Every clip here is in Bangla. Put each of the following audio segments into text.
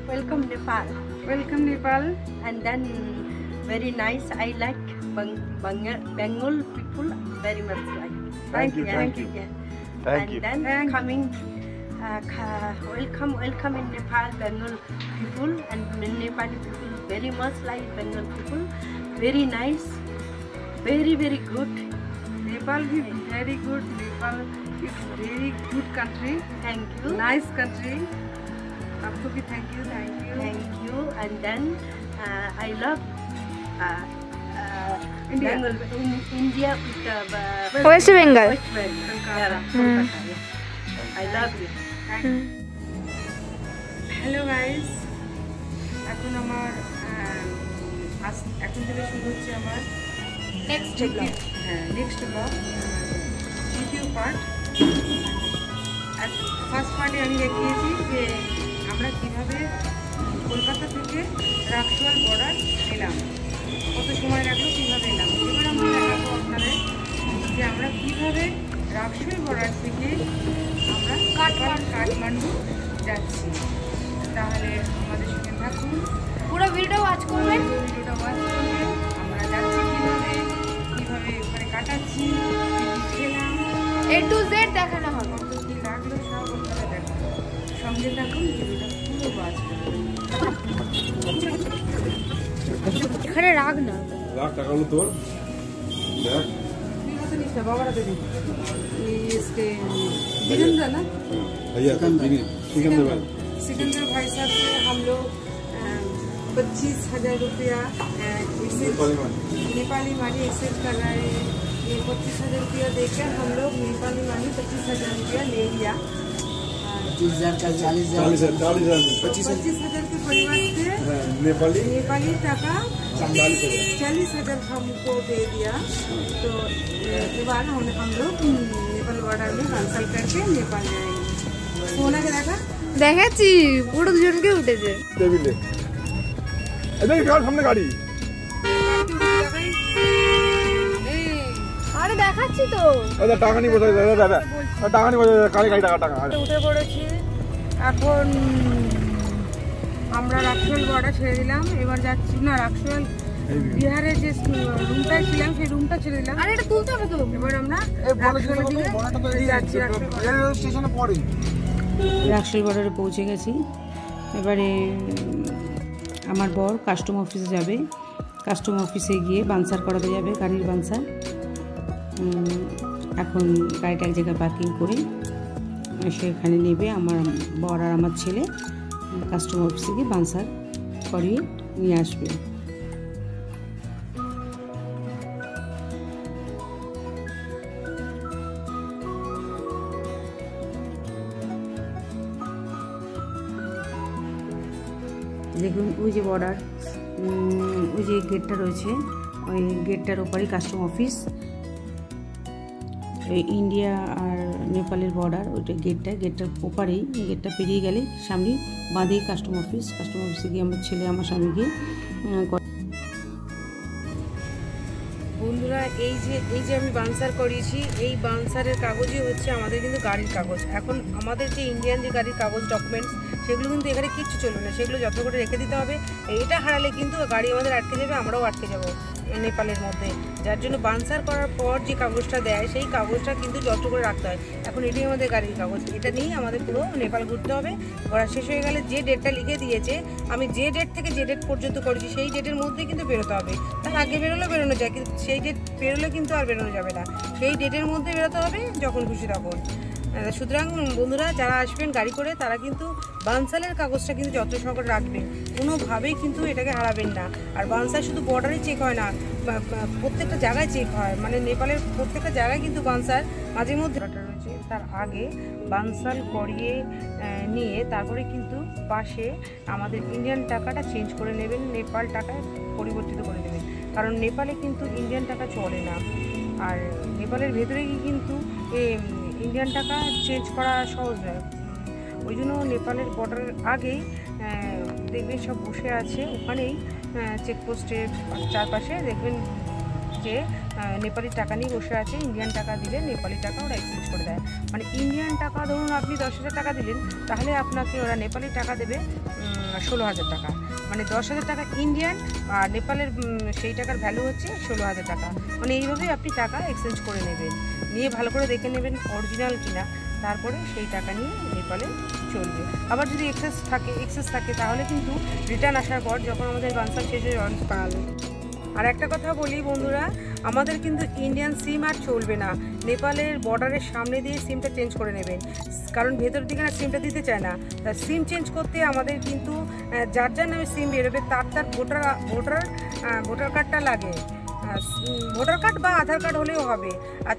welcome Nepal. Welcome Nepal. And then very nice. I like Bengal people very much like. Thank you. Yeah. Thank you. Yeah. Thank And you. then coming, welcome in Nepal, Bengal people and Nepali people very much like Bengal people. Very nice, very good. Nepal is very good. Nepal is very good country. Thank you. Nice country. आपको भी thank you. Thank you. And then I love India. Bengal, India with West Bengal. West Bengal. Yeah, Kolkata, yeah. I love you. Hello guys, এখন আমার এখন থেকে শুরু হচ্ছে আমার Next vlog. নেক্সট ব্লগ, দ্বিতীয় পার্ট। ফার্স্ট পার্টে আমি দেখিয়েছি যে আমরা কীভাবে কলকাতা থেকে রাক্সওয়াল বর্ডার এলাম, কত সময় লাগলো, কীভাবে এলাম। এবার আমরা দেখাবো আপনাদের যে আমরা কীভাবে রাক্সওয়াল বর্ডার থেকে আমরা কাঠমান্ডু যাচ্ছি। তাহলে আমাদের সঙ্গে থাকুন, পুরো ভিডিও ওয়াচ করবেন। ভিডিওটা ওয়াচ করবেন। আমরা যাচ্ছি কীভাবে ওখানে কাটাচ্ছি, কী খেলাম, A to Z দেখানো হবে। কত কী লাগলো সব আপনারা দেখুন। সঙ্গে থাকুন, ভিডিওটা পুরো ওয়াচ করবেন। এখানে রাগ না, लाख টাকা হলো তোর দেখ ठीक है, तो नहीं बाबा दे दी इसके वीरेंद्र ना भैया सिकंदर सिकंदर भाई साहब से हम लोग 25,000 रुपया नेपाली मानी एक्सेप्ट कर रहे हैं। ये 25,000 रुपया देकर हम लोग नेपाली मानी 25,000 रुपया ले लिया। 40,000 25,000 के परिवर्ते नेपाली टाका 40,000 हमको दे दिया। तो के बाद हम लोग नेपाल बॉर्डर में कैंसिल करके नेपाल जाएंगे। सोना के देखा দেখেছি পুরো দুজনকে উঠেছে। টেবিলে এদের কার সামনে গাড়ি আরে দেখাচ্ছি তো, দাদা টাকা নি বসাই দাদা টাকা নি বসাই কারে গাড়ি টাকা উঠে পড়েছি। এখন আমরা রাক্সওয়াল বর্ডার ছেড়ে দিলাম। এবার যাচ্ছি না রাক্সওয়াল বিহারে যে রুমটায় ছিলাম সেই রুমটা ছেড়ে দিলাম। আরে এটা তুলতে হবে তো। এবার আমরা রাক্সওয়ালের দিকে যাচ্ছি। স্টেশনে পড়ে রাক্সওয়াল বর্ডারে পৌঁছে গেছি। এবারে আমার বর কাস্টম অফিসে যাবে। কাস্টম অফিসে গিয়ে বানসার করাতে যাবে, গাড়ির বানসার। এখন গাড়িটা এক জায়গায় পার্কিং করে সেখানে নেবে আমার বর আর আমার ছেলে। কাস্টম অফিসে গিয়ে বানসার করিয়ে নিয়ে আসবে। দেখুন ওই যে বর্ডার, ওই যে গেটটা রয়েছে, ওই গেটটার ওপারেই কাস্টম অফিস। ইন্ডিয়া আর নেপালের বর্ডার ওইটা গেটটার ওপারেই, গেটটা পেরিয়ে গেলে সামনে বাঁধেই কাস্টম অফিস। কাস্টম অফিসে গিয়ে আমার ছেলে আমার স্বামী গিয়ে বন্ধুরা এই যে আমি বানসার করিয়েছি, এই বানসারের কাগজই হচ্ছে আমাদের কিন্তু গাড়ির কাগজ। এখন আমাদের যে ইন্ডিয়ান যে গাড়ির কাগজ ডকুমেন্টস সেগুলো কিন্তু এখানে কিচ্ছু চলবে না, সেগুলো যত্ন করে রেখে দিতে হবে। এটা হারালে কিন্তু গাড়ি আমাদের আটকে যাবে, আমরাও আটকে যাব নেপালের মধ্যে। যার জন্য বানসার করার পর যে কাগজটা দেয় সেই কাগজটা কিন্তু যত্ন করে রাখতে হয়। এখন এটাই আমাদের গাড়ির কাগজ, এটা নিয়েই আমাদের পুরো নেপাল ঘুরতে হবে। ঘোরা শেষ হয়ে গেলে যে ডেটটা লিখে দিয়েছে, আমি যে ডেট থেকে যে ডেট পর্যন্ত করেছি সেই ডেটের মধ্যেই কিন্তু বেরোতে হবে। তার আগে বেরোলে বেরোনো যায়, কিন্তু সেই ডেট বেরোলে কিন্তু আর বেরোনো যাবে না। সেই ডেটের মধ্যে বেরোতে হবে, যখন খুশি তখন। সুতরাং বন্ধুরা যারা আসবেন গাড়ি করে তারা কিন্তু বানসালের কাগজটা কিন্তু যত্ন সহকারে রাখবেন, কোনোভাবেই কিন্তু এটাকে হারাবেন না। আর বানসাল শুধু বর্ডারে চেক হয় না, প্রত্যেকটা জায়গায় চেক হয়, মানে নেপালের প্রত্যেকটা জায়গায় কিন্তু বানসাল মাঝে মধ্যে রয়েছে। তার আগে বানসাল করিয়ে নিয়ে তারপরে কিন্তু পাশে আমাদের ইন্ডিয়ান টাকাটা চেঞ্জ করে নেবেন, নেপাল টাকায় পরিবর্তিত করে নেবেন। কারণ নেপালে কিন্তু ইন্ডিয়ান টাকা চলে না, আর নেপালের ভেতরে কিন্তু ইন্ডিয়ান টাকা চেঞ্জ করা সহজ নয়। ওই জন্য নেপালের বর্ডারের আগেই দেখবেন সব বসে আছে, ওখানেই চেকপোস্টের চারপাশে দেখবেন যে নেপালি টাকা নিয়ে বসে আছে, ইন্ডিয়ান টাকা দিলে নেপালি টাকা ওরা এক্সচেঞ্জ করে দেয়। মানে ইন্ডিয়ান টাকা ধরুন আপনি 10,000 টাকা দিলেন, তাহলে আপনাকে ওরা নেপালি টাকা দেবে 16,000 টাকা। মানে 10,000 টাকা ইন্ডিয়ান আর নেপালের সেই টাকার ভ্যালু হচ্ছে 16,000 টাকা। মানে এইভাবেই আপনি টাকা এক্সচেঞ্জ করে নেবেন, নিয়ে ভালো করে দেখে নেবেন অরিজিনাল কিনা, তারপরে সেই টাকা নিয়ে নেপালে চলবে। আবার যদি এক্সেস থাকে তাহলে কিন্তু রিটার্ন আসার পর যখন আমাদের বানসার শেষ হয়ে যাবে পাওয়া। আর একটা কথা বলি বন্ধুরা, আমাদের কিন্তু ইন্ডিয়ান সিম আর চলবে না, নেপালের বর্ডারের সামনে দিয়ে সিমটা চেঞ্জ করে নেবেন, কারণ ভেতর দিকে না সিমটা দিতে চায় না। তা সিম চেঞ্জ করতে আমাদের কিন্তু যার যার নামে সিম বেরোবে তার ভোটার কার্ডটা লাগে, ভোটার কার্ড বা আধার কার্ড হলেও হবে, আর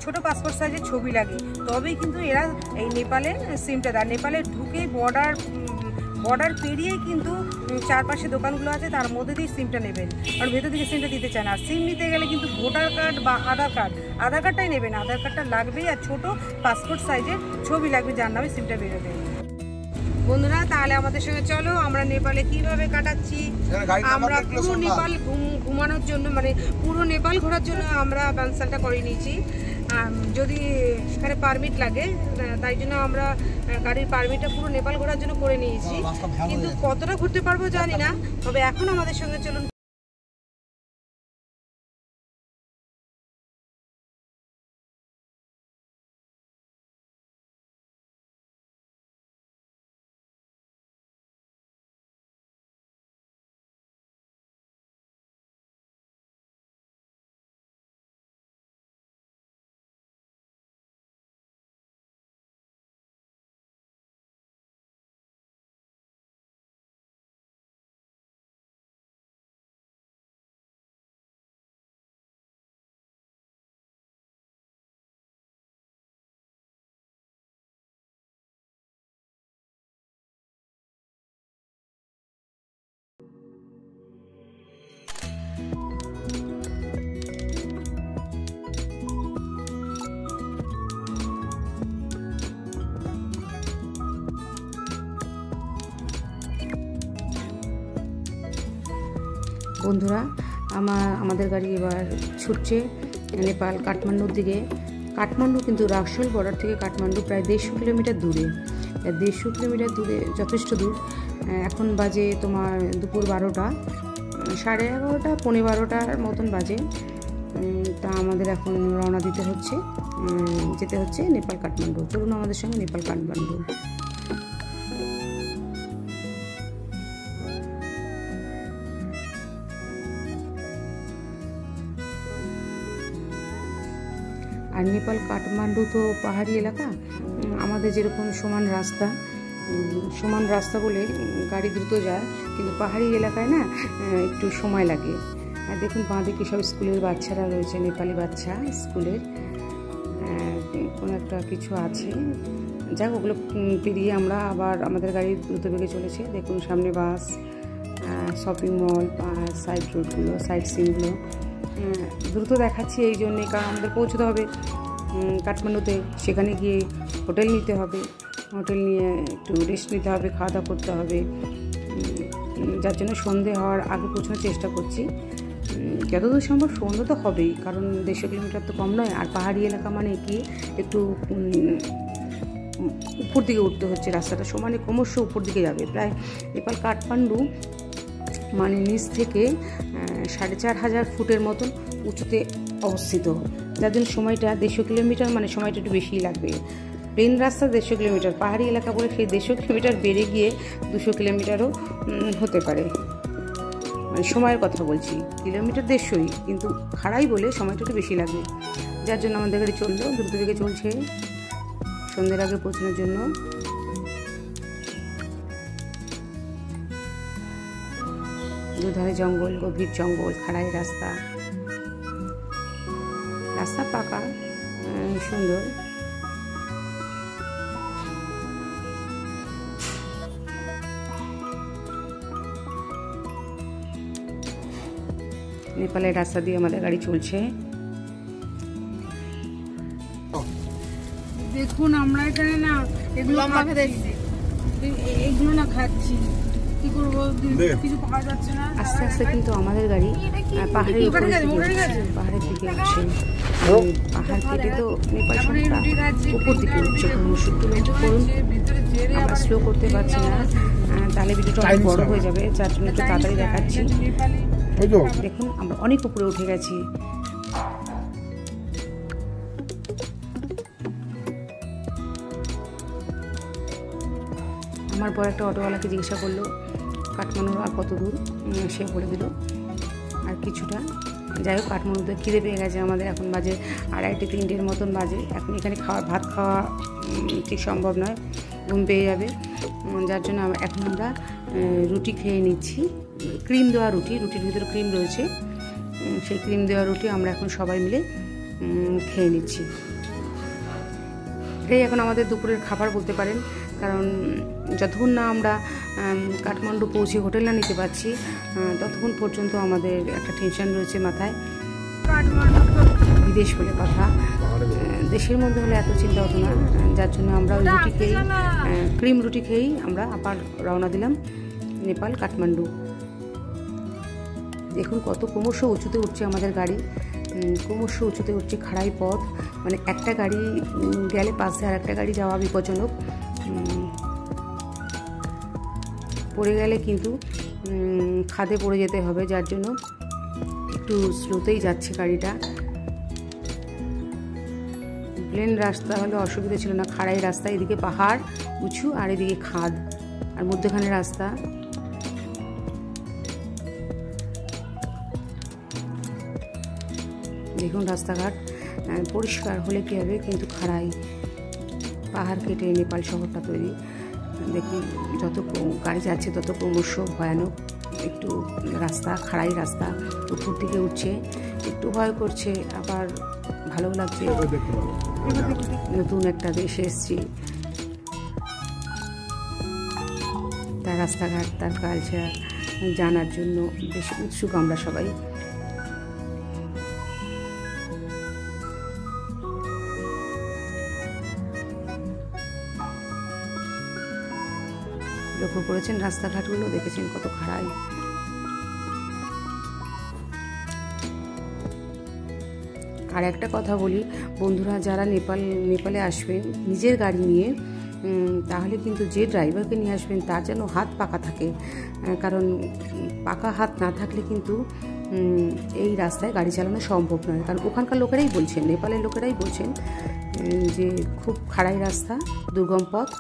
ছোট পাসপোর্ট সাইজের ছবি লাগে, তবেই কিন্তু এরা এই নেপালে সিমটা দেয়। নেপালে ঢুকে বর্ডার পেরিয়েই কিন্তু চারপাশে দোকানগুলো আছে, তার মধ্যে দিয়ে সিমটা নেবেন, আর ভেতর দিকে সিমটা দিতে চায় না। সিম নিতে গেলে কিন্তু ভোটার কার্ড বা আধার কার্ডটাই নেবেন, আধার কার্ডটা লাগবেই, আর ছোট পাসপোর্ট সাইজের ছবি লাগবে যার নামে সিমটা বেরোবে। বন্ধুরা তাহলে আমাদের সঙ্গে চলো আমরা নেপালে কিভাবে কাটাচ্ছি। আমরা পুরো নেপাল ঘুমানোর জন্য, মানে পুরো নেপাল ঘোরার জন্য আমরা বানসালটা করে নিয়েছি। যদি এখানে পারমিট লাগে তাই জন্য আমরা গাড়ির পারমিটটা পুরো নেপাল ঘোরার জন্য করে নিয়েছি, কিন্তু কতটা ঘুরতে পারবো জানি না। তবে এখন আমাদের সঙ্গে চলুন। বন্ধুরা আমাদের গাড়ি এবার ছুটছে নেপাল কাঠমান্ডুর দিকে। কাঠমান্ডু কিন্তু রাকসোল বর্ডার থেকে কাঠমান্ডু প্রায় 150 কিলোমিটার দূরে, 150 কিলোমিটার দূরে, যথেষ্ট দূর। এখন বাজে তোমার দুপুর 12টা, 11:30, 11:15 মতন বাজে। তা আমাদের এখন রওনা যেতে হচ্ছে নেপাল কাঠমান্ডু। চলুন আমাদের সঙ্গে নেপাল কাঠমান্ডু। আর নেপাল কাঠমান্ডু তো পাহাড়ি এলাকা, আমাদের যেরকম সমান রাস্তা বলে গাড়ি দ্রুত যায়, কিন্তু পাহাড়ি এলাকায় না একটু সময় লাগে। আর দেখুন বাঁদিকে সব স্কুলের বাচ্চারা রয়েছে, নেপালি বাচ্চা স্কুলের কোনো একটা কিছু আছে, যাক ওগুলো পেরিয়ে আমরা আবার আমাদের গাড়ি দ্রুত বেগে চলেছে। দেখুন সামনে বাস, শপিং মল, সাইড রোডগুলো, সাইড সিনগুলো দ্রুত দেখাচ্ছি এই জন্যে, কারণ আমাদের পৌঁছতে হবে কাঠমান্ডুতে। সেখানে গিয়ে হোটেল নিতে হবে, হোটেল নিয়ে একটু রেস্ট নিতে হবে, খাওয়া দাওয়া করতে হবে, যার জন্য সন্ধে হওয়ার আগে পৌঁছানোর চেষ্টা করছি। যতদূর সম্ভব সন্ধ্যা তো হবেই, কারণ 150 কিলোমিটার তো কম নয়। আর পাহাড়ি এলাকা মানে কি একটু উপর দিকে উঠতে হচ্ছে, রাস্তাটা সমানে ক্রমশ উপর দিকে যাবে। প্রায় নেপাল কাঠমান্ডু মানে নিচ থেকে 4,500 ফুটের মতন উঁচুতে অবস্থিত, যার জন্য সময়টা 150 কিলোমিটার, মানে সময়টা একটু বেশিই লাগবে। প্লেন রাস্তা 150 কিলোমিটার, পাহাড়ি এলাকা বলে সেই 150 কিলোমিটার বেড়ে গিয়ে 200 কিলোমিটারও হতে পারে। মানে সময়ের কথা বলছি, কিলোমিটার 150ই, কিন্তু খাড়াই বলে সময়টা একটু বেশি লাগবে, যার জন্য আমাদের গাড়ি দ্রুত বেগে চলছে সন্ধ্যের আগে পৌঁছানোর জন্য। দুধারে জঙ্গল, গভীর জঙ্গল, খাড়াই রাস্তা পাকা, সুন্দর। নেপালের রাস্তা দিয়ে আমাদের গাড়ি চলছে। দেখুন আমরা এখানে না এগুলো না খাচ্ছি, কি করবো, কিছু পাওয়া যাচ্ছে না। আস্তে আস্তে কিন্তু আমাদের গাড়ি পাহাড়ের দিকে উঠছে। পাহাড় কেটে তো নেপাল শহরটা উপর দিকে উঠছে। একটু করুন, আমরা স্লো করতে পারছি না, তাহলে ভিডিওটা অনেক বড় হয়ে যাবে, যার জন্য একটু তাড়াতাড়ি দেখাচ্ছি। দেখুন আমরা অনেক উপরে উঠে গেছি। আমার পর একটা অটোওয়ালাকে জিজ্ঞাসা করলো কাঠমান্ডুর আর কত দূর, সে বলে দিল আর কিছুটা। যাই হোক, কাঠমান্ডুতে খিদে পেয়ে গেছে আমাদের, এখন বাজে 2:30-3টের মতন বাজে। এখন এখানে ভাত খাওয়া ঠিক সম্ভব নয়, ঘুম পেয়ে যাবে, যার জন্য এখন আমরা রুটি খেয়ে নিচ্ছি। ক্রিম দেওয়া রুটি, রুটির ভিতরে ক্রিম রয়েছে, সেই ক্রিম দেওয়া রুটি আমরা এখন সবাই মিলে খেয়ে নিচ্ছি। এটাই এখন আমাদের দুপুরের খাবার বলতে পারেন, কারণ যতক্ষণ না আমরা কাঠমান্ডু পৌঁছে হোটেল না নিতে পারছি, ততক্ষণ পর্যন্ত আমাদের একটা টেনশন রয়েছে মাথায়। বিদেশ বলে কথা, দেশের মধ্যে হলে এত চিন্তা হতো না, যার জন্য আমরা ওই রুটি খেয়েই, ক্রিম রুটি খেয়েই আমরা আবার রওনা দিলাম নেপাল কাঠমান্ডু। দেখুন কত ক্রমশ উঁচুতে উঠছে আমাদের গাড়ি, ক্রমশ উঁচুতে উঠছে, খাড়াই পথ, মানে একটা গাড়ি গেলে পাশে আর একটা গাড়ি যাওয়া বিপজ্জনক, পড়ে গেলে কিন্তু খাদে পড়ে যেতে হবে, যার জন্য একটু স্লোতেই যাচ্ছে গাড়িটা। প্লেন রাস্তা হলে অসুবিধা ছিল না, খাড়াই রাস্তা, এদিকে পাহাড় উঁচু আর এদিকে খাদ, আর মধ্যখানে রাস্তা। দেখুন রাস্তাঘাট পরিষ্কার হলে কী হবে, কিন্তু খাড়াই, পাহাড় কেটে নেপাল শহরটা তৈরি। দেখুন যত গাড়ি যাচ্ছে তত ক্রমশ ভয়ানক, একটু রাস্তা খাড়াই রাস্তা, উপর দিকে উঠছে, একটু ভয় করছে, আবার ভালো লাগছে, নতুন একটা দেশে এসেছি, তার রাস্তাঘাট, তার কালচার জানার জন্য বেশ উৎসুক আমরা সবাই। লক্ষ্য করেছেন রাস্তাঘাটগুলো, দেখেছেন কত খাড়াই। আর একটা কথা বলি বন্ধুরা, যারা নেপালে আসবেন নিজের গাড়ি নিয়ে, তাহলে কিন্তু যে ড্রাইভারকে নিয়ে আসবেন তার যেন হাত পাকা থাকে, কারণ পাকা হাত না থাকলে কিন্তু এই রাস্তায় গাড়ি চালানো সম্ভব নয়। কারণ ওখানকার লোকেরাই বলছেন, নেপালের লোকেরাই বলছেন যে খুব খাড়াই রাস্তা, দুর্গম পথ,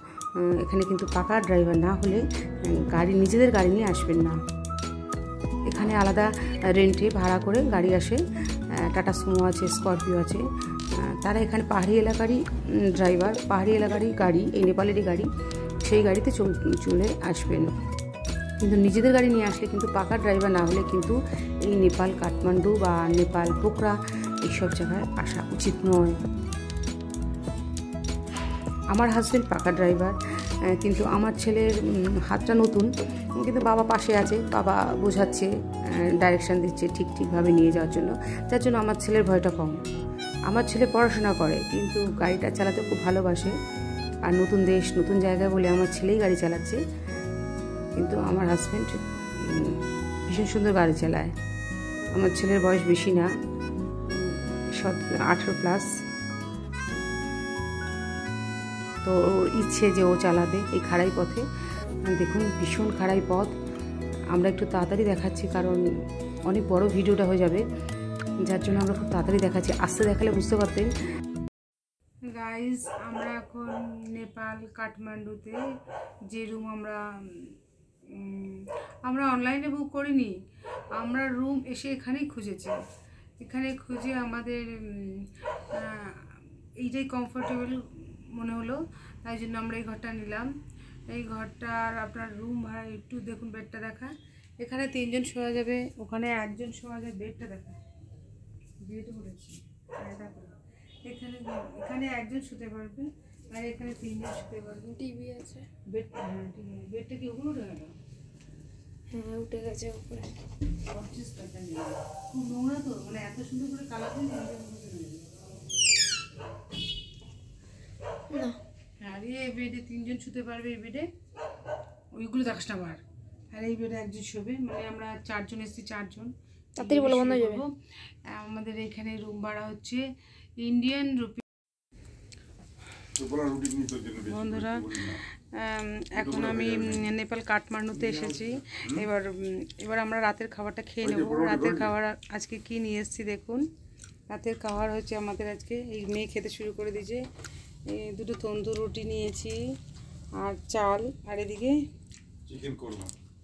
এখানে কিন্তু পাকা ড্রাইভার না হলে নিজেদের গাড়ি নিয়ে আসবেন না। এখানে আলাদা রেন্টে ভাড়া করে গাড়ি আসে, টাটা সুমো আছে, স্করপিও আছে, তারা এখানে পাহাড়ি এলাকারই ড্রাইভার, পাহাড়ি এলাকারই গাড়ি, এই নেপালেরই গাড়ি, সেই গাড়িতে চলে আসবেন। কিন্তু নিজেদের গাড়ি নিয়ে আসলে কিন্তু পাকা ড্রাইভার না হলে কিন্তু এই নেপাল কাঠমান্ডু বা নেপাল পোখরা এইসব জায়গায় আসা উচিত নয়। আমার হাজব্যান্ড পাকা ড্রাইভার, কিন্তু আমার ছেলের হাতটা নতুন, কিন্তু বাবা পাশে আছে, বাবা বোঝাচ্ছে, ডাইরেকশান দিচ্ছে ঠিকভাবে নিয়ে যাওয়ার জন্য, যার জন্য আমার ছেলের ভয়টা কম। আমার ছেলে পড়াশোনা করে কিন্তু গাড়িটা চালাতে খুব ভালোবাসে, আর নতুন দেশ নতুন জায়গা বলে আমার ছেলেই গাড়ি চালাচ্ছে, কিন্তু আমার হাজব্যান্ড ভীষণ সুন্দর গাড়ি চালায়। আমার ছেলের বয়স বেশি না, 18+, তো ওর ইচ্ছে যে ও চালাবে এই খাড়াই পথে। দেখুন ভীষণ খাড়াই পথ, আমরা একটু তাড়াতাড়ি দেখাচ্ছি কারণ অনেক বড় ভিডিওটা হয়ে যাবে, যার জন্য আমরা খুব তাড়াতাড়ি দেখাচ্ছি, আস্তে দেখালে বুঝতে পারতেন। গাইজ আমরা এখন নেপাল কাঠমান্ডুতে যে রুম আমরা অনলাইনে বুক করিনি, আমরা রুম এসে এখানেই খুঁজেছি, এখানে খুঁজে আমাদের এইটাই কমফোর্টেবল মনে হলো, তাই জন্য আমরা এই ঘরটা নিলাম। এই ঘরটার আপনার রুম ভাড়া একটু দেখুন, বেডটা দেখা, এখানে 3 জন শোয়া যাবে, ওখানে 1 জন শোয়া যাবে, বেডটা দেখা, বেড বলেছি দেখো, এখানে 1 জন শুতে পারবে, আর এখানে 3 জন শুতে পারবে, টিভি আছে, বেড, হ্যাঁ টিভি, বেডটা কি ওগুলো উঠে গেল? হ্যাঁ উঠে গেছে উপরে, 25 টাকা নিয়ে, খুব নোংরা তো, মানে এত সুন্দর করে কালার দিয়ে না আর এই বেডে 3 জন শুতে পারবে, এই বেডে, ওইগুলো দেখাস না আবার, আর এই বেডে একজন শোবে, মানে আমরা 4 জন এসেছি, 4 জন। তাড়াতাড়ি বলো বন্ধ হয়ে যাবে। আমাদের এখানে রুম ভাড়া হচ্ছে ইন্ডিয়ান রুপি। বন্ধুরা এখন আমি নেপাল কাঠমান্ডুতে এসেছি। এবার আমরা রাতের খাবারটা খেয়ে নেব। রাতের খাবার আজকে কি নিয়ে এসেছি দেখুন। রাতের খাবার হচ্ছে আমাদের আজকে, এই মেয়ে খেতে শুরু করে দিয়েছে। 2টো তন্দুর রুটি নিয়েছি আর চাল, আর এদিকে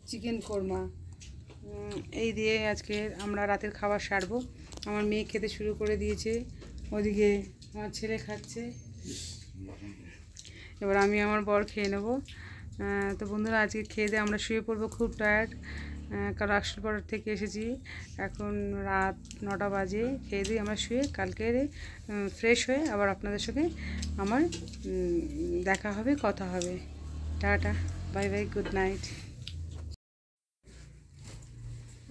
চিকেন কোরমা। এই দিয়ে আজকে আমরা রাতের খাবার সারবো। আমার মেয়ে খেতে শুরু করে দিয়েছে, ওদিকে আমার ছেলে খাচ্ছে, এবার আমি আমার বর খেয়ে নেব। তো বন্ধুরা আজকে খেয়ে দিয়ে আমরা শুয়ে পড়বো, খুব টায়ার্ড, কারণ রাষ্ট্রপাড়ার থেকে এসেছি। এখন রাত 9টা বাজে। খেয়ে দিয়ে আমরা শুয়ে কালকে ফ্রেশ হয়ে আবার আপনাদের সঙ্গে আমার দেখা হবে, কথা হবে। Tata, bye bye, good night.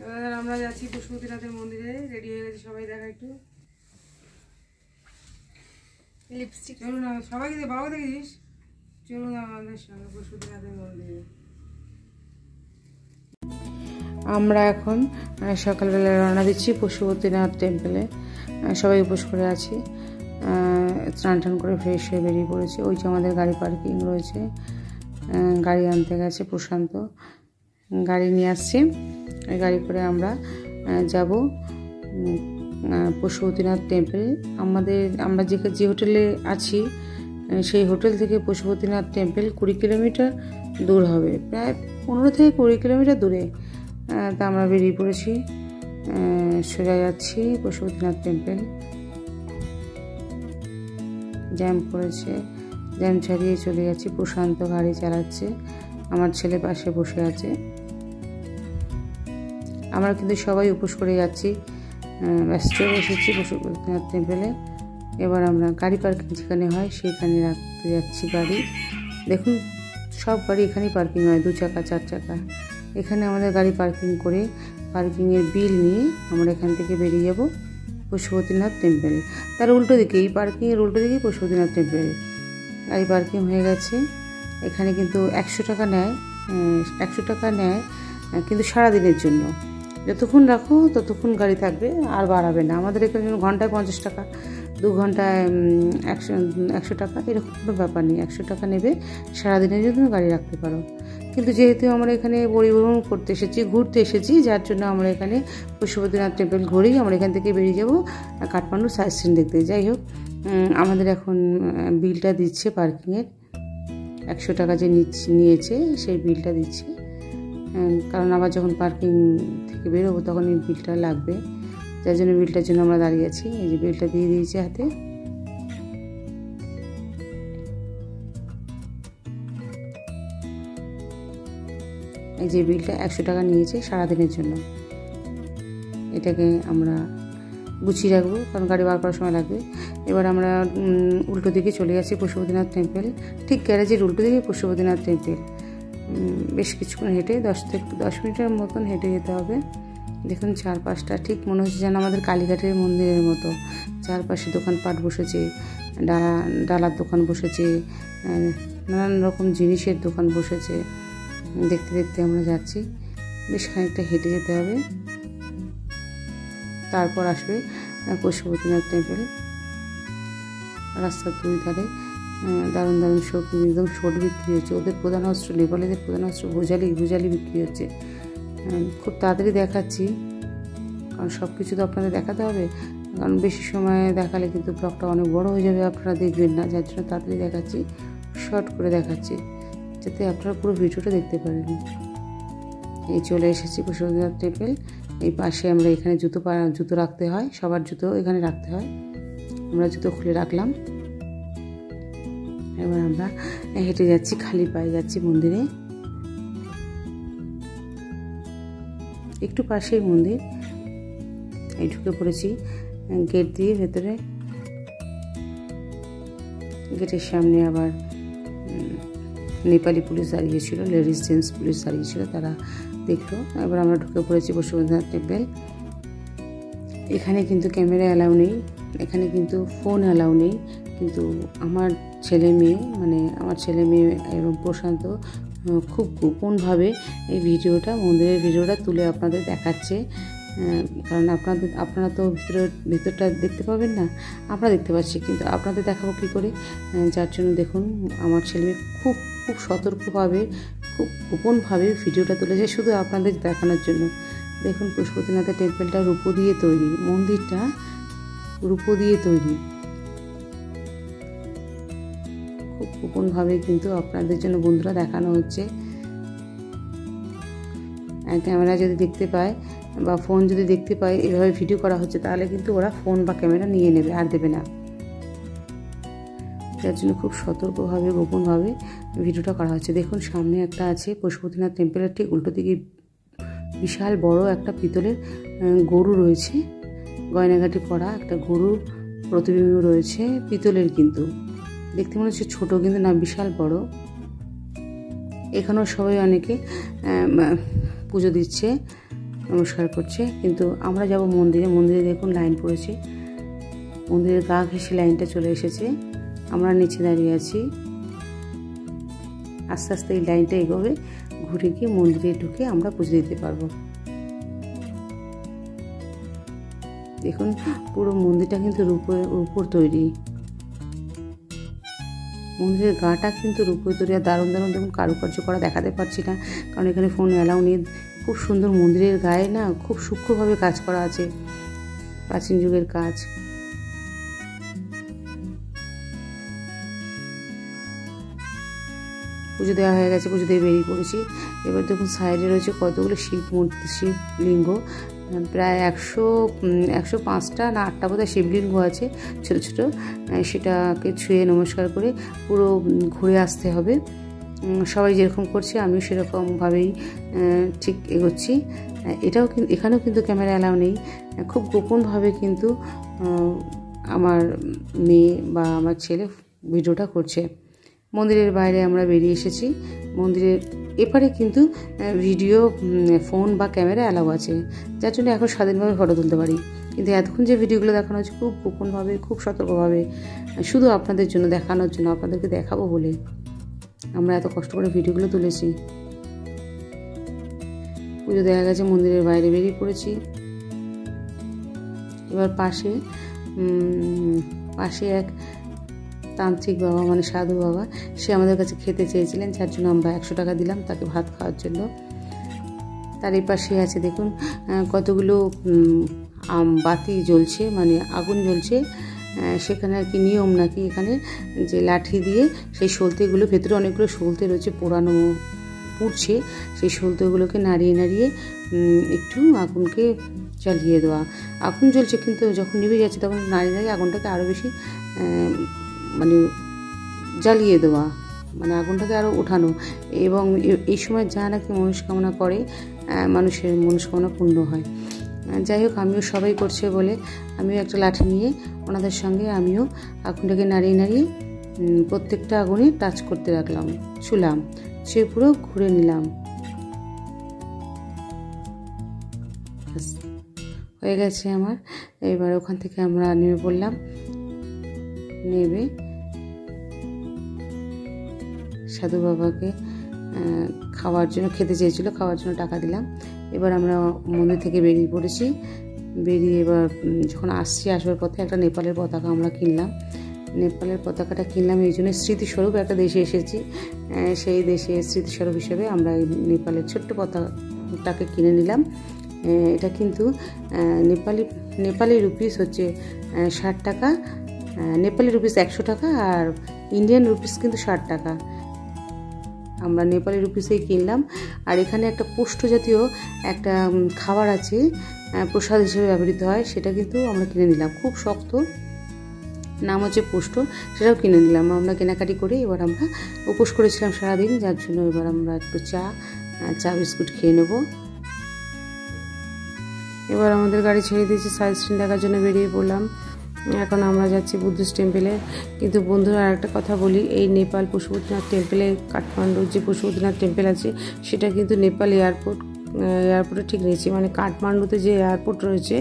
এবার আমরা যাচ্ছি পশুপতিনাথের মন্দিরে, রেডি হয়ে গেছি সবাই, দেখা একটু লিপস্টিক। চলুন সবাইকে দিয়ে বাবা দেখেছিস, চলুন আমাদের সঙ্গে পশুপতিনাথের মন্দিরে। আমরা এখন সকালবেলা রওনা দিচ্ছি পশুপতিনাথ টেম্পলে। সবাই উপোস করে আছি, স্নান টান করে ফ্রেশ হয়ে বেরিয়ে পড়েছি। ওই যে আমাদের গাড়ি পার্কিং রয়েছে, গাড়ি আনতে গেছে প্রশান্ত, গাড়ি নিয়ে আসছে। ওই গাড়ি করে আমরা যাব পশুপতিনাথ টেম্পল। আমরা যে হোটেলে আছি সেই হোটেল থেকে পশুপতিনাথ টেম্পল 20 কিলোমিটার দূর হবে, প্রায় 15 থেকে 20 কিলোমিটার দূরে। তা আমরা বেরিয়ে পড়েছি, সোজা যাচ্ছি পশুপতিনাথ টেম্পল। জ্যাম পড়েছে, জ্যাম ছাড়িয়ে চলে যাচ্ছি। প্রশান্ত গাড়ি চালাচ্ছে, আমার ছেলে পাশে বসে আছে। আমরা কিন্তু সবাই উপোস করে যাচ্ছি, ব্যাস চলে এসেছি পশুপতিনাথ টেম্পলে। এবার আমরা গাড়ি পার্কিং যেখানে হয় সেখানে রাখতে যাচ্ছি গাড়ি। দেখুন সব গাড়ি এখানেই পার্কিং হয়, 2 চাকা 4 চাকা। এখানে আমাদের গাড়ি পার্কিং করে পার্কিংয়ের বিল নিয়ে আমরা এখান থেকে বেরিয়ে যাব পশুপতিনাথ টেম্পল। তার উল্টো দিকে, এই পার্কিংয়ের উল্টো দিকেই পশুপতিনাথ টেম্পল। গাড়ি পার্কিং হয়ে গেছে। এখানে কিন্তু 100 টাকা নেয়, 100 টাকা নেয় কিন্তু সারাদিনের জন্য। যতক্ষণ রাখো ততক্ষণ গাড়ি থাকবে, আর বাড়াবে না। আমাদের এখানে ঘন্টায় 50 টাকা, 2 ঘন্টায় 100 টাকা, এরকম কোনো ব্যাপার নেই। 100 টাকা নেবে, সারাদিনের জন্য গাড়ি রাখতে পারো। কিন্তু যেহেতু আমরা এখানে পরিবহন করতে এসেছি, ঘুরতে এসেছি, যার জন্য আমরা এখানে পশুপতিনাথ টেম্পল ঘুরেই আমরা এখান থেকে বেরিয়ে যাব কাঠমান্ডু সাইট সিন দেখতে। যাই হোক, আমাদের এখন বিলটা দিচ্ছে পার্কিংয়ের, 100 টাকা যে নিয়েছে সেই বিলটা দিচ্ছে। কারণ আবার যখন পার্কিং থেকে বেরোবো তখন এই বিলটা লাগবে, যার জন্য বিলটার জন্য আমরা দাঁড়িয়ে আছি। এই যে বিলটা দিয়ে দিয়েছে হাতে। এই যে বিলটা 100 টাকা নিয়েছে সারাদিনের জন্য। এটাকে আমরা গুছিয়ে রাখবো, কারণ গাড়ি বার করার সময় লাগবে। এবার আমরা উল্টো দিকে চলে যাচ্ছি পশুপতিনাথ টেম্পল, ঠিক গ্যারেজের উল্টো দিকে পশুপতিনাথ টেম্পল। বেশ কিছুক্ষণ হেঁটে 10 মিনিটের মতন হেঁটে যেতে হবে। দেখুন চারপাশটা ঠিক মনে হচ্ছে যেন আমাদের কালীঘাটের মন্দিরের মতো। চারপাশে দোকানপাট বসেছে, ডালার দোকান বসেছে, নানান রকম জিনিসের দোকান বসেছে। দেখতে দেখতে আমরা যাচ্ছি, বেশ খানিকটা হেঁটে যেতে হবে, তারপর আসবে পশুপতিনাথ টেম্পল। রাস্তার 2 ধারে দারুণ দারুণ সবজি, একদম শোট বিক্রি হচ্ছে। ওদের প্রধান অস্ত্র, নেপালিদের প্রধান অস্ত্র ভুজালি বিক্রি হচ্ছে। খুব তাড়াতাড়ি দেখাচ্ছি, কারণ সব কিছু তো আপনাদের দেখাতে হবে, কারণ বেশি সময় দেখালে কিন্তু ব্লগটা অনেক বড় হয়ে যাবে, আপনারা দেখবেন না। যার জন্য তাড়াতাড়ি দেখাচ্ছি, শর্ট করে দেখাচ্ছি, যাতে আপনারা পুরো ভিডিওটা দেখতে পারেন। এই চলে এসেছি পশুপতিনাথ টেম্পল। এই পাশে আমরা এখানে জুতো রাখতে হয়, সবার জুতো এখানে রাখতে হয়। আমরা জুতো খুলে রাখলাম। এবার আমরা হেঁটে যাচ্ছি, খালি পায়ে যাচ্ছি মন্দিরে। একটু পাশেই মন্দির। এই ঢুকে পড়েছি গেট দিয়ে ভেতরে। গেটের সামনে আবার নেপালি পুলিশ দাঁড়িয়েছিল, লেডিস জেন্টস পুলিশ দাঁড়িয়েছিল, তারা দেখলো। এবার আমরা ঢুকে পড়েছি পশুপতিনাথ টেম্পল। এখানে কিন্তু ক্যামেরা অ্যালাউ নেই, এখানে কিন্তু ফোন অ্যালাউ নেই। কিন্তু আমার ছেলে মেয়ে এবং প্রশান্ত খুব গোপনভাবে এই মন্দিরের ভিডিওটা তুলে আপনাদের দেখাচ্ছে, কারণ আপনারা তো ভিতরটা দেখতে পাবেন না, আমরা দেখতে পাচ্ছি, কিন্তু আপনাদের দেখাবো কী করে। যার জন্য দেখুন আমার ছেলে খুব খুব সতর্কভাবে, খুব গোপনভাবে ভিডিওটা তুলেছে শুধু আপনাদের দেখানোর জন্য। দেখুন পশুপতিনাথের টেম্পলটা রূপো দিয়ে তৈরি, মন্দিরটা রূপো দিয়ে তৈরি। খুব গোপনভাবে কিন্তু আপনাদের জন্য বন্ধুরা দেখানো হচ্ছে। ক্যামেরা যদি দেখতে পায় বা ফোন যদি দেখতে পায় এভাবে ভিডিও করা হচ্ছে, তাহলে কিন্তু ওরা ফোন বা ক্যামেরা নিয়ে নেবে, আর দেবে না। যার জন্য খুব সতর্কভাবে গোপনভাবে ভিডিওটা করা হচ্ছে। দেখুন সামনে একটা আছে পশুপতিনাথ টেম্পলের ঠিক উল্টো দিকে বিশাল বড় একটা পিতলের গরু রয়েছে, গয়নাঘাটি পরা একটা গরুর প্রতিবিম্ব রয়েছে, পিতলের, কিন্তু দেখতে মনে হচ্ছে ছোট, কিন্তু না বিশাল বড়। এখানেও সবাই অনেকে পুজো দিচ্ছে, নমস্কার করছে, কিন্তু আমরা যাব মন্দিরে দেখুন লাইন পড়েছে, মন্দিরের গা ঘেঁষে লাইনটা চলে এসেছে, আমরা নিচে দাঁড়িয়ে আছি। আস্তে আস্তে এই লাইনটা এগোবে, ঘুরে গিয়ে মন্দিরে ঢুকে আমরা পুজো দিতে পারবো। দেখুন পুরো মন্দিরটা কিন্তু রূপোর তৈরি, মন্দিরের গাটা কিন্তু রূপোর তৈরি, আর দারুণ দারুণ দেখুন কারুকার্য করা দেখাতে পারছি না, কারণ এখানে ফোন অ্যালাউ নেই। খুব সুন্দর মন্দিরের গায়ে না খুব সূক্ষ্মভাবে কাজ করা আছে, প্রাচীন যুগের কাজ। পুজো দেওয়া হয়ে গেছে, পুজো দিয়ে বেরিয়ে পড়েছি। এবার দেখুন সাইডে রয়েছে কতগুলো শিবলিঙ্গ, প্রায় 105টা না 8টা বোধহয় শিবলিঙ্গ আছে ছোট ছোট, সেটাকে ছুঁয়ে নমস্কার করে পুরো ঘুরে আসতে হবে। সবাই যেরকম করছে আমিও সেরকমভাবেই ঠিক এগোচ্ছি। এখানেও কিন্তু ক্যামেরা অ্যালাউ নেই, খুব গোপনভাবে কিন্তু আমার মেয়ে বা আমার ছেলে ভিডিওটা করছে। মন্দিরের বাইরে আমরা বেরিয়ে এসেছি, মন্দিরের এপারে কিন্তু ভিডিও, ফোন বা ক্যামেরা অ্যালাউ আছে, যার জন্য এখন স্বাধীনভাবে ফটো তুলতে পারি। কিন্তু এতক্ষণ যে ভিডিওগুলো দেখানো হচ্ছে খুব গোপনভাবে, খুব সতর্কভাবে, শুধু আপনাদের জন্য দেখানোর জন্য, আপনাদেরকে দেখাবো বলে আমরা এত কষ্ট করে ভিডিওগুলো তুলেছি। পুজো দেখা গেছে, মন্দিরের বাইরে বেরিয়ে পড়েছি। এবার পাশে এক তান্ত্রিক বাবা, মানে সাধু বাবা, সে আমাদের কাছে খেতে চেয়েছিলেন, যার জন্য আমরা 100 টাকা দিলাম তাকে ভাত খাওয়ার জন্য। তার এই পাশে আছে দেখুন কতগুলো বাতি জ্বলছে, মানে আগুন জ্বলছে। সেখানে আর কি নিয়ম নাকি, এখানে যে লাঠি দিয়ে সেই সলতেগুলো, ভেতরে অনেকগুলো সলতে রয়েছে পোড়ানো, পুড়ছে, সেই সলতেগুলোকে নাড়িয়ে নাড়িয়ে একটু আগুনকে জ্বালিয়ে দেওয়া। আগুন জ্বলছে কিন্তু যখন নিভে যাচ্ছে তখন নাড়িয়ে নাড়িয়ে আগুনটাকে আরও বেশি মানে জ্বালিয়ে দেওয়া, মানে আগুনটাকে আরও ওঠানো। এবং এই সময় যা নাকি মনস্কামনা করে মানুষের মনস্কামনা পূর্ণ হয়। যাই হোক, আমিও সবাই করছে বলে আমিও একটা লাঠি নিয়ে ওনাদের সঙ্গে আমিও আগুনটাকে নাড়িয়ে নাড়িয়ে প্রত্যেকটা আগুনে টাচ করতে ছুলাম, সে পুরো ঘুরে নিলাম। হয়ে গেছে আমার। এবার ওখান থেকে আমরা নেমে পড়লাম, নেমে সাধু বাবাকে খাওয়ার জন্য খেতে চেয়েছিল, খাওয়ার জন্য টাকা দিলাম। এবার আমরা মন্দির থেকে বেরিয়ে পড়েছি। বেরিয়ে এবার যখন আসবার পথে একটা নেপালের পতাকা আমরা কিনলাম। নেপালের পতাকাটা কিনলাম এই জন্য স্মৃতিস্বরূপ, একটা দেশে এসেছি, সেই দেশে স্মৃতিস্বরূপ হিসেবে আমরা নেপালের ছোট্ট পতাকাটাকে কিনে নিলাম। এটা কিন্তু নেপালি রুপিস হচ্ছে 60 টাকা, নেপালি রুপিস 100 টাকা, আর ইন্ডিয়ান রুপিস কিন্তু 60 টাকা। আমরা নেপালি রুপিসেই কিনলাম। আর এখানে একটা পোষ্ট জাতীয় একটা খাবার আছে, প্রসাদ হিসেবে ব্যবহৃত হয়, সেটা কিন্তু আমরা কিনে নিলাম। খুব শক্ত, নাম হচ্ছে পোষ্ট, সেটাও কিনে নিলাম। আমরা কেনাকাটি করে এবার আমরা উপোস করেছিলাম সারাদিন, যার জন্য এবার আমরা একটু চা বিস্কুট খেয়ে নেব। এবার আমাদের গাড়ি ছেড়ে দিয়েছি, সাইড সিন দেখার জন্য বেরিয়ে পড়লাম। এখন আমরা যাচ্ছি বুদ্ধিস্ট টেম্পলে। কিন্তু বন্ধুরা আরেকটা কথা বলি, এই নেপাল পশুপতিনাথ টেম্পলে, কাঠমান্ডুর যে পশুপতিনাথ টেম্পল আছে সেটা কিন্তু নেপাল এয়ারপোর্টের ঠিক নিচে, মানে কাঠমান্ডুতে যে এয়ারপোর্ট রয়েছে,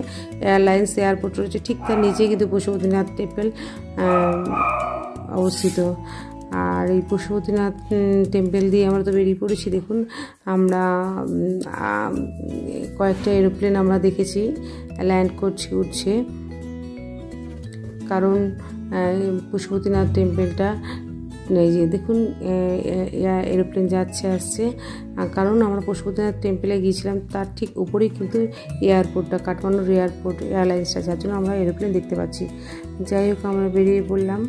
এয়ারলাইন্স এয়ারপোর্ট রয়েছে, ঠিক তার নিচে কিন্তু পশুপতিনাথ টেম্পল অবস্থিত। আর এই পশুপতিনাথ টেম্পল দিয়ে আমরা তো বেরিয়ে পড়েছি। দেখুন আমরা কয়েকটা এরোপ্লেন আমরা দেখেছি ল্যান্ড করছে উঠছে, কারণ পশুপতিনাথ টেম্পলটা এই যে দেখুন এরোপ্লেন যাচ্ছে আসছে, কারণ আমরা পশুপতিনাথ টেম্পলে গিয়েছিলাম তার ঠিক উপরেই কিন্তু এয়ারপোর্টটা, কাঠমান্ডুর এয়ারপোর্ট এয়ারলাইন্সটা, যার জন্য আমরা এরোপ্লেন দেখতে পাচ্ছি। যাই হোক আমরা বেরিয়ে পড়লাম,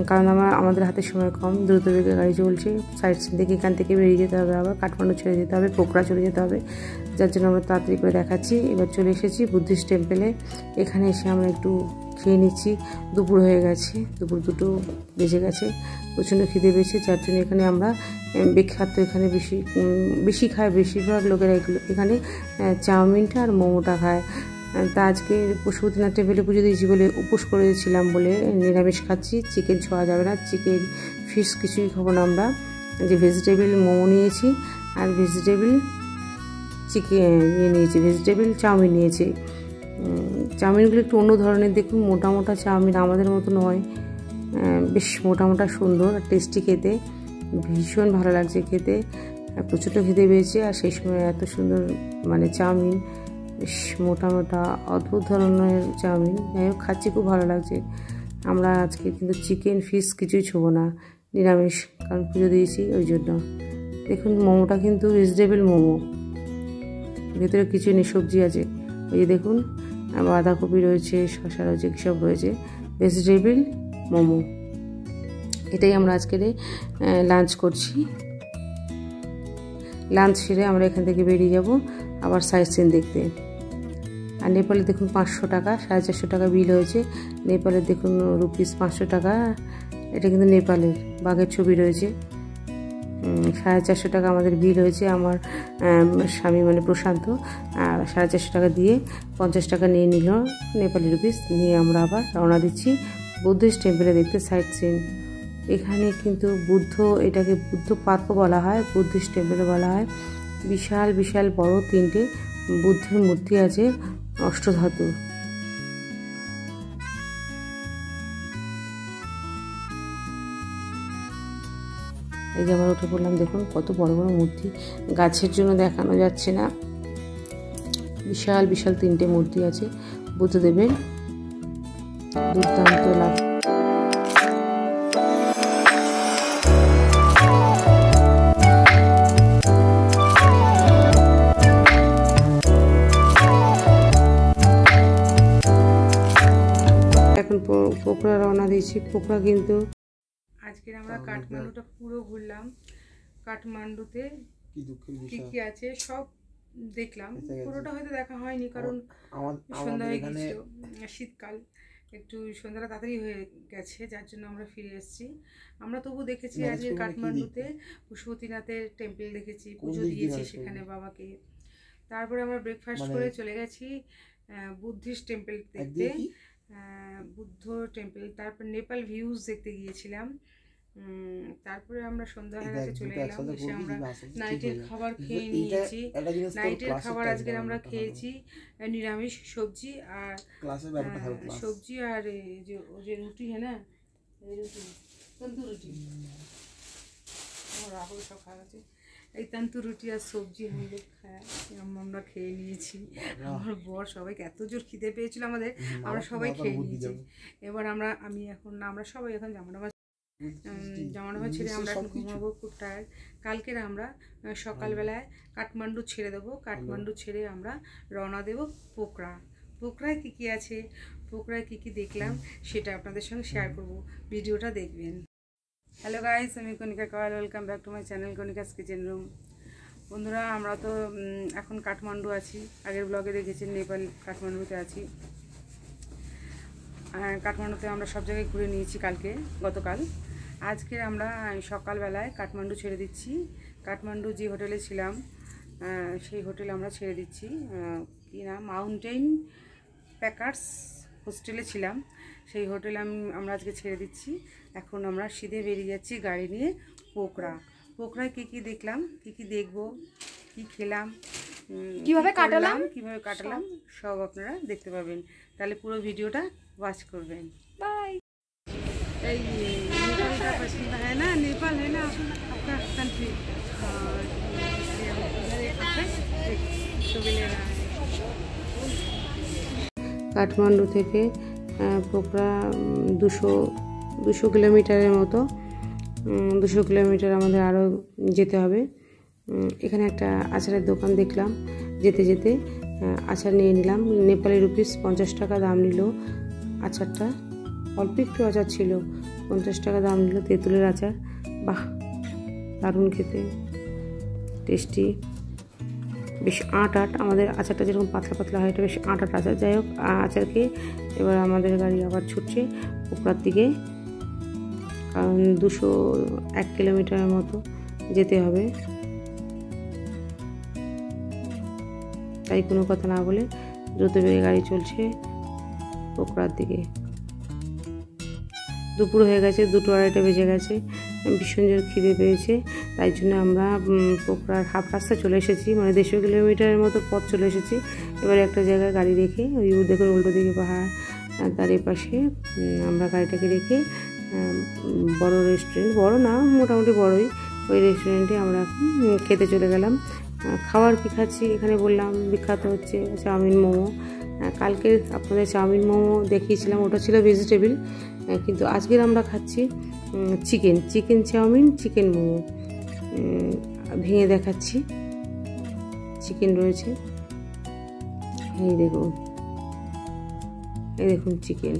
কারণ আমাদের হাতে সময় কম, দ্রুত বেগে গাড়ি চলছে। সাইড সিন থেকে এখান থেকে বেরিয়ে যেতে হবে, আবার কাঠমান্ডু ছেড়ে যেতে হবে, পোখরা চলে যেতে হবে, যার জন্য আমরা তাড়াতাড়ি করে দেখাচ্ছি। এবার চলে এসেছি বুদ্ধিস্ট টেম্পলে। এখানে এসে আমরা একটু খেয়ে নিচ্ছি, দুপুর হয়ে গেছে, দুপুর 2টো বেজে গেছে, প্রচণ্ড খিদে পেয়েছে, যার জন্য এখানে আমরা বিখ্যাত এখানে বেশি খায় বেশিরভাগ লোকেরা এখানে চাউমিনটা আর মোমোটা খায়। তা আজকে পশুপতিনাথ টেম্পলে পুজো দিয়েছি বলে উপোস করেছিলাম বলে নিরামিষ খাচ্ছি, চিকেন ছোঁয়া যাবে না, চিকেন ফিশ কিছুই খাবো না আমরা। যে ভেজিটেবল মোমো নিয়েছি আর ভেজিটেবল চিকেন নিয়েছি, ভেজিটেবল চাউমিন নিয়েছি। চাউমিনগুলো একটু অন্য ধরনের, দেখুন মোটা মোটা চাউমিন, আমাদের মতো নয়, বেশ মোটা মোটা সুন্দর টেস্টি খেতে, ভীষণ ভালো লাগছে খেতে, প্রচণ্ড খেতে পেয়েছে। আর সেই সময় এত সুন্দর মানে চাউমিন, বেশ মোটা মোটা অদ্ভুত ধরনের চাউমিন, যাই হোক খাচ্ছি, খুব ভালো লাগছে। আমরা আজকে কিন্তু চিকেন ফিশ কিছুই ছোবো না, নিরামিষ, কারণ পুজো দিয়েছি ওই জন্য। দেখুন মোমোটা কিন্তু ভেজিটেবল মোমো, ভেতরে কিছু নেই, সবজি আছে, ওই যে দেখুন বাঁধাকপি রয়েছে, শসা রয়েছে, সব রয়েছে, ভেজিটেবল মোমো। এটাই আমরা আজকের লাঞ্চ করছি। লাঞ্চ সেরে আমরা এখান থেকে বেরিয়ে যাব আবার সাইট সিন দেখতে। আর নেপালে দেখুন 500 টাকা, 450 টাকা বিল হয়েছে। নেপালে দেখুন রুপিস 500 টাকা, এটা কিন্তু নেপালের, বাঘের ছবি রয়েছে। 450 টাকা আমাদের বিল হয়েছে, আমার স্বামী মানে প্রশান্ত 450 টাকা দিয়ে 50 টাকা নিয়ে নিল নেপালি রুপিস, নিয়ে আমরা আবার রওনা দিচ্ছি বুদ্ধিস্ট টেম্পলে দেখতে সাইট সিন। এখানে কিন্তু এটাকে বুদ্ধ পার্কও বলা হয়, বুদ্ধিস্ট টেম্পলে বলা হয়। বিশাল বিশাল বড় 3টে বুদ্ধের মূর্তি আছে অষ্টধাতুর। এই যে আমরা উঠে পড়লাম, দেখুন কত বড় বড় মূর্তি, গাছের জন্য দেখানো যাচ্ছে না, বিশাল বিশাল 3টে মূর্তি আছে বুদ্ধদেবের, দুর্দান্ত লাগে। এখন পোখরা রওনা দিয়েছি। পোখরা কিন্তু আজকের আমরা কাঠমান্ডুটা পুরো ঘুরলাম। কাঠমান্ডুতে কি কি আছে সব দেখলাম, পুরোটা হয়তো দেখা হয়নি কারণ সন্ধ্যা হয়ে গেছিল, শীতকাল, একটু সন্ধ্যাটা তাড়াতাড়ি হয়ে গেছে, যার জন্য আমরা ফিরে এসেছি। আমরা তবু দেখেছি আজকে কাঠমান্ডুতে পশুপতিনাথের টেম্পল দেখেছি, পুজো দিয়েছি সেখানে বাবাকে। তারপরে আমরা ব্রেকফাস্ট করে চলে গেছি বুদ্ধিস্ট টেম্পল দেখতে, বুদ্ধ টেম্পল। তারপর নেপাল ভিউজ দেখতে গিয়েছিলাম। তারপরে আমরা সন্ধ্যা হয়ে গেছে চলে এলাম, এসে আমরা নাইটের খাবার খেয়ে নিয়েছি। নাইটের খাবার আজকে আমরা খেয়েছি নিরামিষ সবজি আর সবজি আর যে রুটি, হ্যাঁ না, এই রুটি তন্দুর রুটি, রাহুল সব খাওয়া গেছে, এই তন্দুর রুটি আর সবজি আমরা খেয়ে নিয়েছি। আমার বর সবাইকে এত জোর খিদে পেয়েছিল আমাদের, আমরা সবাই খেয়ে নিয়েছি। এবার আমরা সবাই এখন জামা ছেড়ে আমরা এখন ঘুমাবো, খুব টায়ার্ড। কালকের আমরা সকালবেলায় কাঠমান্ডু ছেড়ে দেবো, কাঠমান্ডু ছেড়ে আমরা রওনা দেবো পোখরায় কী কী আছে, পোখরায় কী কী দেখলাম সেটা আপনাদের সঙ্গে শেয়ার করব, ভিডিওটা দেখবেন। হ্যালো গাইস, আমি Kanika Koyal, welcome back to my channel Kanika's kitchen room. বন্ধুরা আমরা তো এখন কাঠমান্ডু আছি, আগের ব্লগে দেখেছেন নেপাল কাঠমান্ডুতে আছি। কাঠমান্ডুতে আমরা সব জায়গায় ঘুরে নিয়েছি গতকাল। আজকে আমরা সকালবেলায় কাঠমান্ডু ছেড়ে দিচ্ছি। কাঠমান্ডু যে হোটেলে ছিলাম সেই হোটেলে আমরা ছেড়ে দিচ্ছি, কি না, মাউন্টেন প্যাকার্স হোস্টেলে ছিলাম, সেই হোটেলে আমরা আজকে ছেড়ে দিচ্ছি। এখন আমরা সিধে বেরিয়ে যাচ্ছি গাড়ি নিয়ে পোখরায় কী কী দেখলাম, কী কী দেখবো, কী খেলাম, কীভাবে কাটালাম সব আপনারা দেখতে পাবেন। তাহলে পুরো ভিডিওটা ওয়াচ করবেন। বাই। এই उल्टा पसंद है ना, नेपाल है ना आपका कंट्री, और इधर एक तो भी ले रहा है। কাঠমান্ডু থেকে পোখরা 200 কিলোমিটারের মতো, 200 কিলোমিটার আমাদের আরও যেতে হবে। এখানে একটা আচারের দোকান দেখলাম, যেতে যেতে আচার নিয়ে নিলাম। নেপালি রুপিস 50 টাকা দাম নিল আচারটা, অল্প একটু আচার ছিল, 50 টাকা দাম নিল তেঁতুলের আচার। বাহ, দারুণ খেতে, টেস্টি, বেশ আট আমাদের আচারটা যেরকম পাতলা পাতলা হয়, এটা বেশ আট আচার। যাই হোক, আচারকে এবার আমাদের গাড়ি আবার ছুটছে পোখরার দিকে, কারণ 201 কিলোমিটারের মতো যেতে হবে। তাই কোনো কথা না বলে দ্রুত বেগে গাড়ি চলছে পোখরার দিকে। দুপুর হয়ে গেছে, 2-2:30 বেজে গেছে, ভীষণ জোর খিদে পেয়েছে। তাই জন্য আমরা পোখরার হাফ রাস্তা চলে এসেছি, মানে 150 কিলোমিটারের মতো পথ চলে এসেছি। এবারে একটা জায়গায় গাড়ি রেখে, ওই দেখুন উল্টো দিকে পাহাড়, তার পাশে আমরা গাড়িটাকে রেখে বড় রেস্টুরেন্ট, বড় না মোটামুটি বড়ই, ওই রেস্টুরেন্টে আমরা এখন খেতে চলে গেলাম। খাবার কী খাচ্ছি এখানে বললাম, বিখ্যাত হচ্ছে চাউমিন মোমো। কালকে আপনাদের চাউমিন মোমো দেখিয়েছিলাম, ওটা ছিল ভেজিটেবল, কিন্তু আজকের আমরা খাচ্ছি চিকেন চাউমিন, চিকেন মোমো। ভেঙে দেখাচ্ছি, চিকেন রয়েছে, এই দেখুন চিকেন,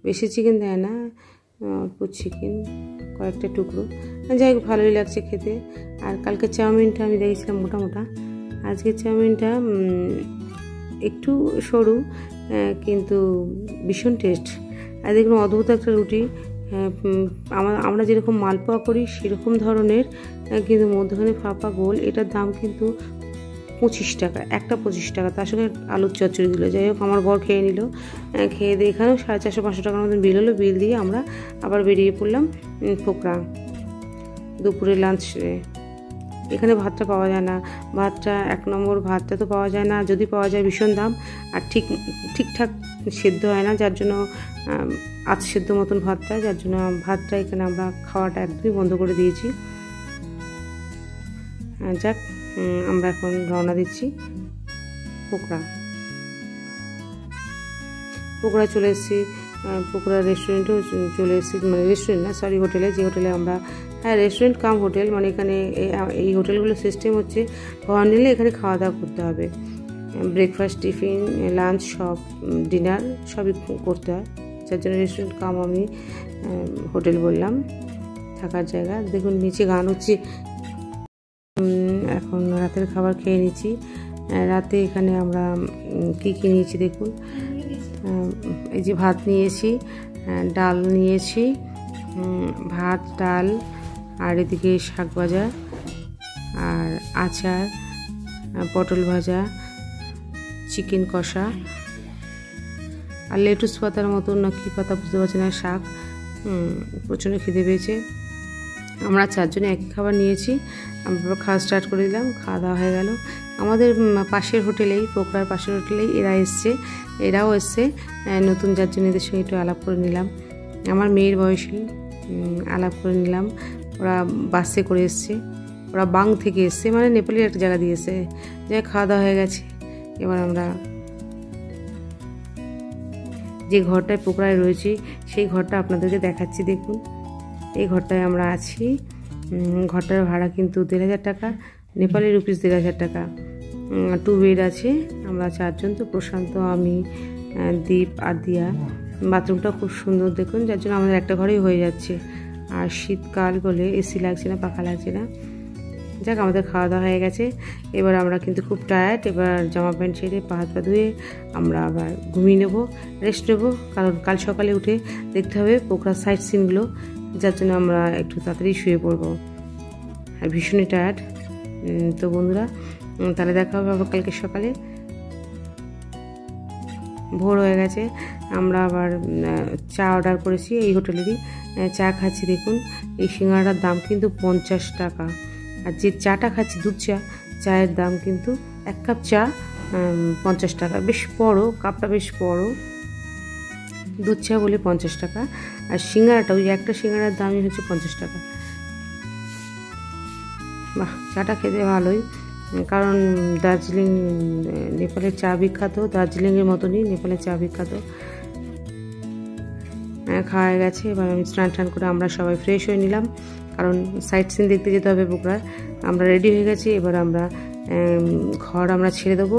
বেশি চিকেন দেয় না, অল্প চিকেন, কয়েকটা টুকরো। যাই হোক, ভালোই লাগছে খেতে। আর কালকে চাউমিনটা আমি দেখেছিলাম মোটা মোটা, আজকের চাউমিনটা একটু সরু, কিন্তু ভীষণ টেস্ট। আর দেখুন অদ্ভুত একটা রুটি, আমরা যেরকম মালপোয়া করি সেরকম ধরনের, কিন্তু মধ্যখানে ফাঁপা গোল। এটার দাম কিন্তু 25 টাকা, একটা 25 টাকা, তার সঙ্গে আলুর চচ্চড়ি দিল। যাই হোক, আমার বর খেয়ে নিল, খেয়ে দিয়ে এখানেও 450-500 টাকার মতন বিল হলো। বিল দিয়ে আমরা আবার বেরিয়ে পড়লাম পোখরা দুপুরে লাঞ্চে। এখানে ভাতটা পাওয়া যায় না, ভাতটা 1 নম্বর, ভাতটা তো পাওয়া যায় না, যদি পাওয়া যায় ভীষণ দাম, আর ঠিকঠাক সেদ্ধ হয় না, যার জন্য সেদ্ধ মতন ভাতটা, যার জন্য ভাতটা এখানে আমরা খাওয়াটা একদমই বন্ধ করে দিয়েছি। যাক, আমরা এখন রওনা দিচ্ছি পোখরা চলে এসেছি। পোখরা রেস্টুরেন্টেও চলে এসেছি, মানে রেস্টুরেন্ট না, সরি, হোটেলে। যে হোটেলে আমরা, হ্যাঁ রেস্টুরেন্ট কাম হোটেল, মানে এখানে এই হোটেলগুলোর সিস্টেম হচ্ছে ঘর নিলে এখানে খাওয়া দাওয়া করতে হবে, ব্রেকফাস্ট, টিফিন, লাঞ্চ, সব, ডিনার সবই করতে হয়, যার জন্য রেস্টুরেন্ট কাম আমি হোটেল বললাম, থাকার জায়গা। দেখুন নিচে গান হচ্ছে। এখন রাতের খাবার খেয়ে নিচ্ছি। রাতে এখানে আমরা কী নিয়েছি দেখুন, এই যে ভাত নিয়েছি, ডাল নিয়েছি, ভাত, ডাল, আর এদিকে শাক ভাজা, আর আচার, পটল ভাজা, চিকেন কষা, আর লেটুস পাতার মতন না কী পাতা বুঝতে পারছি না, শাক। প্রচণ্ড খিদে পেয়েছে। আমরা 4 জনে একই খাবার নিয়েছি। আমরা খাওয়া স্টার্ট করে দিলাম, খাওয়া দাওয়া হয়ে গেল। আমাদের পাশের হোটেলেই, পোখরার পাশের হোটেলেই এরাও এসছে নতুন, যার জন্য এদের সঙ্গে একটু আলাপ করে নিলাম। আমার মেয়ের বয়সী, আলাপ করে নিলাম। ওরা বাসে করে এসছে, ওরা বাং থেকে এসছে, মানে নেপালের একটা জায়গা দিয়ে এসছে। যাই, খাওয়া দাওয়া হয়ে গেছে। এবার আমরা যে ঘরটায় পোখরায় রয়েছি সেই ঘরটা আপনাদেরকে দেখাচ্ছি। দেখুন, এই ঘরটায় আমরা আছি। ঘরটার ভাড়া কিন্তু 1,500 টাকা, নেপালি রুপিস 1,500 টাকা। 2 বেড আছে, আমরা 4 জন, তো প্রশান্ত, আমি, দীপ আর দিয়া। বাথরুমটা খুব সুন্দর দেখুন, যার জন্য আমাদের একটা ঘরেই হয়ে যাচ্ছে। আর শীতকাল বলে এসি লাগছে না, পাখা লাগছে না। যাক, আমাদের খাওয়া দাওয়া হয়ে গেছে। এবার আমরা কিন্তু খুব টায়ার্ড। এবার জামা প্যান্ট ছেড়ে, পা হাত পা ধুয়ে আমরা আবার ঘুমিয়ে নেবো, রেস্ট নেবো, কারণ কাল সকালে উঠে দেখতে হবে পোখরার সাইট সিনগুলো, যার জন্য আমরা একটু তাড়াতাড়ি শুয়ে পড়বো। আর ভীষণই টায়ার্ড। তো বন্ধুরা, তাহলে দেখা হবে আবার কালকে সকালে। ভোর হয়ে গেছে, আমরা আবার চা অর্ডার করেছি এই হোটেলেরই, চা খাচ্ছি। দেখুন, এই সিঙ্গাড়ার দাম কিন্তু 50 টাকা, আর যে চাটা খাচ্ছি দুধ চা, চায়ের দাম কিন্তু 1 কাপ চা 50 টাকা। বেশ বড় কাপটা, বেশ বড়। দুধ চা বলে 50 টাকা, আর সিঙ্গারাটা ওই একটা সিঙ্গারার দামই হচ্ছে 50 টাকা। বাহ, চাটা খেতে ভালোই, কারণ দার্জিলিং নেপালের চা বিখ্যাত, দার্জিলিংয়ের মতনই নেপালের চা বিখ্যাত। খাওয়া গেছে, এবার আমি স্নান টান করে আমরা সবাই ফ্রেশ হয়ে নিলাম, কারণ সাইট সিন দেখতে যেতে হবে পোখরার। আমরা রেডি হয়ে গেছি, এবার আমরা ঘর আমরা ছেড়ে দেবো,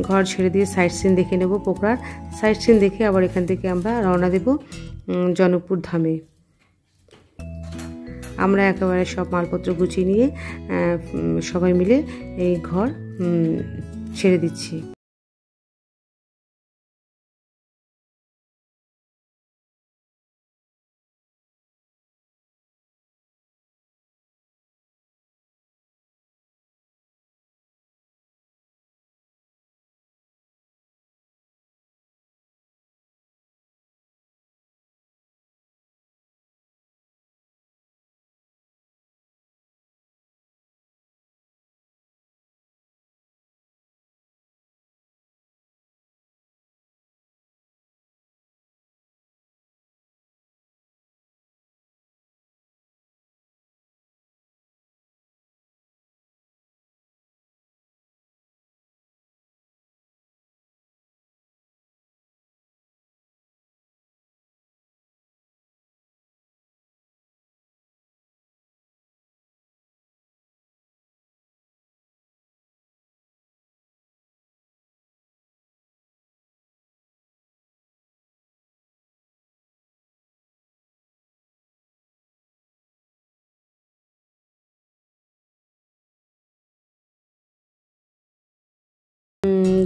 ঘর ছেড়ে দিয়ে সাইট সিন দেখে নেব পোখরার। সাইট সিন দেখে আবার এখান থেকে আমরা রওনা দেব জনকপুর ধামে। আমরা একেবারে সব মালপত্র গুছিয়ে নিয়ে সবাই মিলে এই ঘর ছেড়ে দিচ্ছি।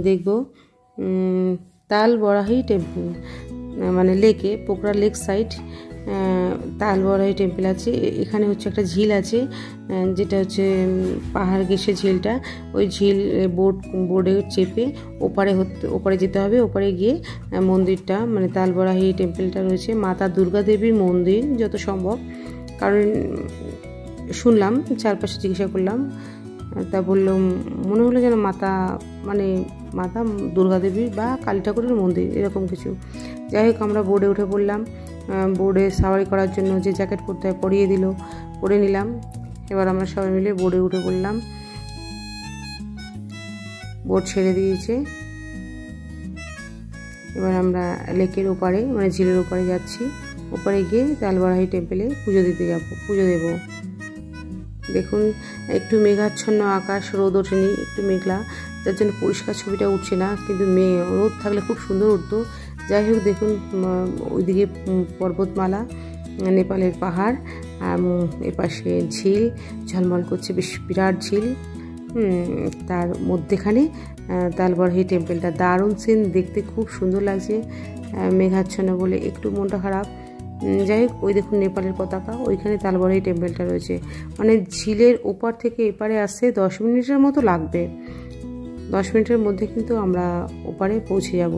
দেখব তাল বরাহি টেম্পল, মানে লেকে, পোখরা লেক সাইড তাল বরাহি টেম্পল আছে। এখানে হচ্ছে একটা ঝিল আছে, যেটা হচ্ছে পাহাড় ঘেঁষে ঝিলটা। ওই ঝিল বোর্ডে চেপে ওপারে যেতে হবে। ওপারে গিয়ে মন্দিরটা, মানে তাল বরাহি টেম্পলটা রয়েছে, মাতা দুর্গা দেবীর মন্দির যত সম্ভব। কারণ শুনলাম, চারপাশে জিজ্ঞাসা করলাম, তা বললো মনে হলো যেন মাতা দুর্গা দেবীর বা কালী ঠাকুরের মন্দির, এরকম কিছু। যাই হোক, আমরা বোর্ডে উঠে পড়লাম। বোর্ডে সাওয়ারি করার জন্য যে জ্যাকেট পরতে হয় পরিয়ে দিল, পরে নিলাম। এবার আমরা সবাই মিলে বোর্ডে উঠে পড়লাম। বোর্ড ছেড়ে দিয়েছে, এবার আমরা লেকের ওপারে, মানে ঝিলের ওপারে যাচ্ছি। ওপারে গিয়ে তালবরাহি টেম্পলে পুজো দেব। দেখুন, একটু মেঘাচ্ছন্ন আকাশ, রোদ ওঠেনি, একটু মেঘলা, যার জন্য পরিষ্কার ছবিটা উঠছে না, কিন্তু রোদ থাকলে খুব সুন্দর উঠতো। যাই হোক, দেখুন ওইদিকে পর্বতমালা, নেপালের পাহাড়, আর এপাশে ঝিল ঝলমল করছে, বেশ বিরাট ঝিল। তার মধ্যেখানে তালবরাহি টেম্পলটা, দারুণ সিন, দেখতে খুব সুন্দর লাগছে। মেঘাচ্ছন্ন বলে একটু মনটা খারাপ। যাই হোক, ওই দেখুন নেপালের পতাকা, ওইখানে তালবরাহি টেম্পলটা রয়েছে। মানে ঝিলের ওপার থেকে এপারে আসতে 10 মিনিটের মতো লাগবে। 10 মিনিটের মধ্যে কিন্তু আমরা ওপারে পৌঁছে যাব।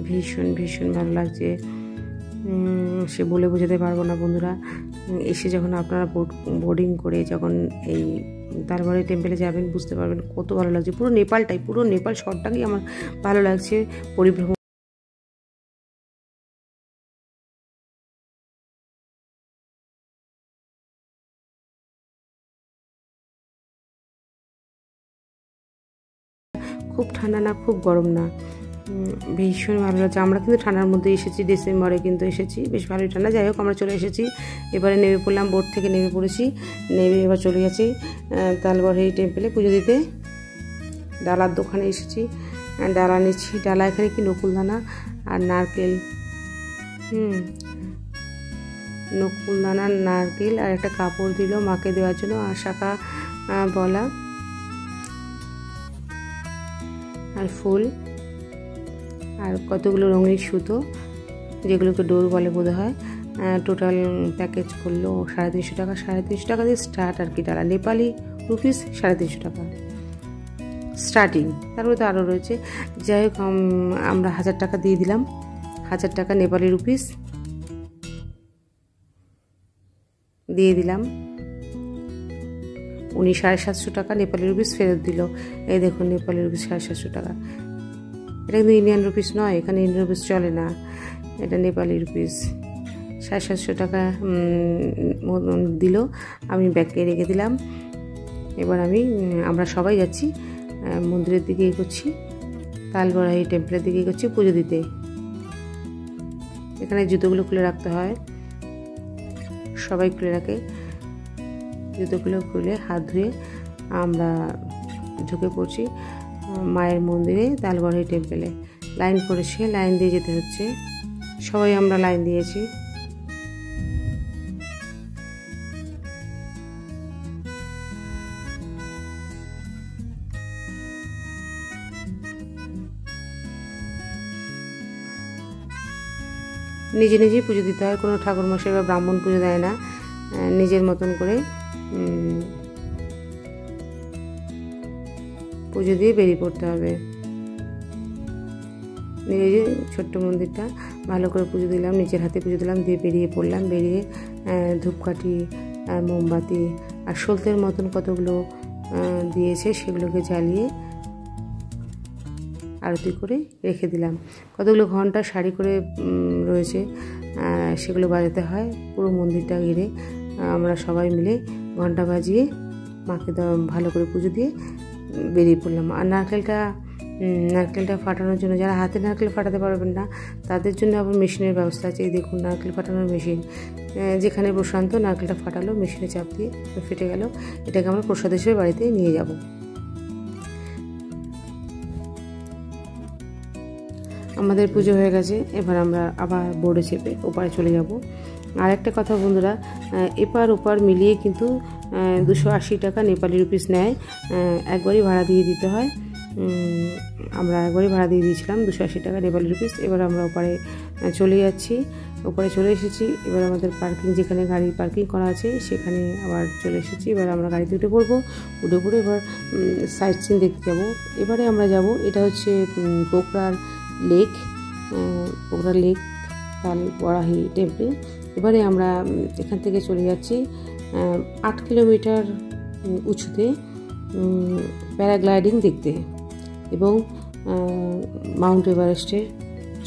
ভীষণ ভীষণ ভালো লাগছে। সে বলে বোঝাতে পারবো না বন্ধুরা। এসে যখন আপনারা বোর্ডিং করে যখন এই দালবাড়ি টেম্পেলে যাবেন বুঝতে পারবেন কত ভালো লাগছে। পুরো নেপাল শহরটাকেই আমার ভালো লাগছে পরিভ্রমণ। খুব ঠান্ডা না, খুব গরম না, ভীষণ ভালো লাগছে। আমরা কিন্তু ঠান্ডার মধ্যে এসেছি, ডিসেম্বরে কিন্তু এসেছি, বেশ ভালোই ঠান্ডা। যাই হোক আমরা চলে এসেছি, এবারে নেমে পড়লাম, বোট থেকে নেমে পড়েছি, নেমে এবার চলে গেছি দালবাড়ি টেম্পেলে পুজো দিতে। ডালার দোকানে এসেছি, ডালা নিচ্ছি। ডালা এখানে কি নকুলদানা আর নারকেল, নকুলদানা, নারকেল আর একটা কাপড় দিল মাকে দেওয়ার জন্য, আর শাঁখা বলা আর ফুল আর কতগুলো রঙের সুতো, যেগুলোকে ডোর বলে বোধ হয়। টোটাল প্যাকেজ করলো 350 টাকা। 350 টাকা দিয়ে স্টার্ট আর কি, ডালা নেপালি রুপিস 350 টাকা স্টার্টিং, তারপরে তো আরও রয়েছে। যাই হোক আমরা 1000 টাকা দিয়ে দিলাম, 1000 টাকা নেপালি রুপিস দিয়ে দিলাম। উনি 750 টাকা নেপালি রুপিস ফেরত দিল। এই দেখুন নেপালি রুপিস 750 টাকা। এটা কিন্তু ইন্ডিয়ান রুপিস নয়, এখানে ইন্ডিয়ান রুপিস চলে না, এটা নেপালি রুপিস। 750 টাকা দিল, আমি ব্যাগকে রেখে দিলাম। এবার আমরা সবাই যাচ্ছি মন্দিরের দিকে এগোচ্ছি, দালবাড়ি টেম্পলের দিকে এগোচ্ছি পুজো দিতে। এখানে জুতোগুলো খুলে রাখতে হয়, সবাই খুলে রাখে। জুতোগুলো খুলে হাত ধুয়ে আমরা ঢুকে পড়ছি মায়ের মন্দিরে, দালবাড়ি টেম্পেলে। লাইন পড়েছে, লাইন দিয়ে যেতে হচ্ছে, সবাই আমরা লাইন দিয়েছি। নিজে নিজেই পুজো দিতে হয়, কোনো ঠাকুরমশাই বা ব্রাহ্মণ পুজো দেয় না, নিজের মতন করে পুজো দিয়ে বেরিয়ে পড়তে হবে। নিজে ছোট্ট মন্দিরটা ভালো করে পুজো দিলাম, নিজের হাতে পুজো দিলাম, দিয়ে বেরিয়ে পড়লাম। বেরিয়ে ধূপকাঠি আর মোমবাতি আর সলতের মতন কতগুলো দিয়েছে সেগুলোকে জ্বালিয়ে আরতি করে রেখে দিলাম। কতগুলো ঘন্টা সারি করে রয়েছে, সেগুলো বাজাতে হয় পুরো মন্দিরটা ঘিরে। আমরা সবাই মিলে ঘন্টা বাজিয়ে মাকে ভালো করে পুজো দিয়ে বেরিয়ে পড়লাম। আর নারকেলটা ফাটানোর জন্য, যারা হাতে নারকেল ফাটাতে পারবেন না তাদের জন্য আবার মেশিনের ব্যবস্থা আছে। এই দেখুন নারকেল ফাটানোর মেশিন, যেখানে প্রশান্ত নারকেলটা ফাটালো, মেশিনে চাপ দিয়ে ফেটে গেল। এটাকে আমরা প্রসাদ হিসেবে বাড়িতে নিয়ে যাব। আমাদের পুজো হয়ে গেছে, এবার আমরা আবার বোর্ডে চেপে ওপারে চলে যাব। আর একটা কথা বন্ধুরা, এপার ওপার মিলিয়ে কিন্তু 280 টাকা নেপালি রুপিস নেয়, একবারই ভাড়া দিয়ে দিতে হয়। আমরা একবারই ভাড়া দিয়ে দিয়েছিলাম 280 টাকা নেপালি রুপিস। এবার আমরা ওপারে চলে যাচ্ছি, ওপারে চলে এসেছি। এবার আমাদের পার্কিং, যেখানে গাড়ি পার্কিং করা আছে সেখানে আবার চলে এসেছি। এবার আমরা গাড়িতে উঠে পড়বো, উঠে পড়ে এবার সাইট সিন দেখতে যাব। এবারে আমরা যাব, এটা হচ্ছে পোখরার লেক, দালবাড়ি টেম্পল। এবারে আমরা এখান থেকে চলে যাচ্ছি 8 কিলোমিটার উঁচুতে প্যারাগ্লাইডিং দেখতে এবং মাউন্ট এভারেস্টের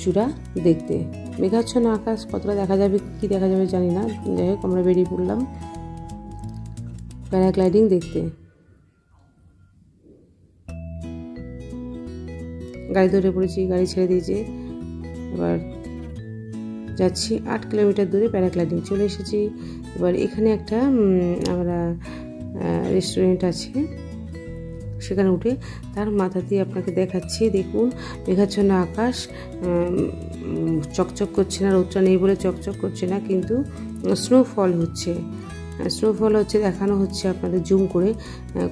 চূড়া দেখতে। মেঘাচ্ছন্ন আকাশ, কতটা দেখা যাবে কি দেখা যাবে জানি না। যাই হোক আমরা বেরিয়ে পড়লাম প্যারাগ্লাইডিং দেখতে। গাড়ি ধরে পড়েছি, গাড়ি ছেড়ে দিয়েছে, এবার যাচ্ছি 8 কিলোমিটার দূরে প্যারাগ্লাইডিং। চলে এসেছি। এবার এখানে একটা আমরা রেস্টুরেন্ট আছে, সেখানে উঠে তার মাথা দিয়ে আপনাকে দেখাচ্ছি। দেখুন মেঘাচ্ছন্ন আকাশ, চকচক করছে না, রোদটা নেই বলে চকচক করছে না, কিন্তু স্নোফল হচ্ছে, দেখানো হচ্ছে আপনাদের জুম করে।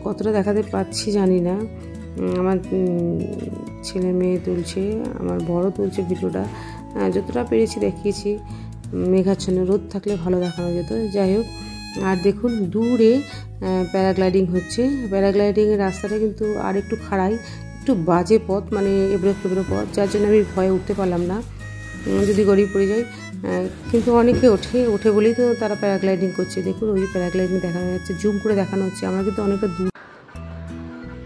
কতটা দেখাতে পাচ্ছি জানি না, আমার ছেলে মেয়ে তুলছে, আমার বড় তুলছে ভিডিওটা, যতটা পেরেছি দেখিয়েছি। মেঘাচ্ছন্ন, রোদ থাকলে ভালো দেখানো যেত। যাই হোক, আর দেখুন দূরে প্যারাগ্লাইডিং হচ্ছে। প্যারাগ্লাইডিংয়ের রাস্তাটা কিন্তু আর একটু খাড়াই, একটু বাজে পথ, মানে এবড়ো খেবড়ো পথ, যার জন্য আমি ভয়ে উঠতে পারলাম না। যদি গড়িয়ে পড়ে যায়। কিন্তু অনেকে ওঠে বলেই তো তারা প্যারাগ্লাইডিং করছে। দেখুন ওই প্যারাগ্লাইডিং দেখানো যাচ্ছে, জুম করে দেখানো হচ্ছে। আমরা কিন্তু অনেকটা দূর।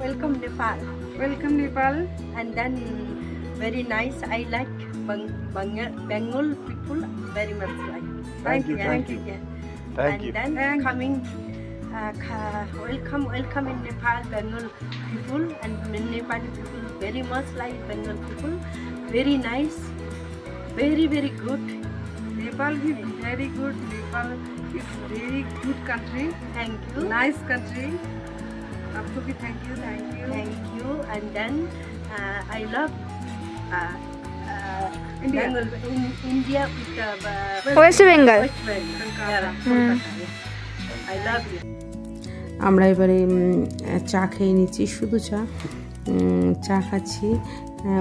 Welcome Nepal. Welcome Nepal. And then very nice. I like Bengal people very much like. Thank you, Yeah, thank you. yeah. Thank And you. then coming, welcome in Nepal, Bengal people and Nepali people very much like Bengal people. Very nice, very good. Nepal is very good. Nepal is very good country. Thank you. Nice country. आपको भी thank you. Thank you. And then I love India. Bengal, in India with West Bengal. West Bengal. Yeah, Kolkata, yeah. I love you. আমরা এবারে চা খেয়ে নিচ্ছি, শুধু চা খাচ্ছি,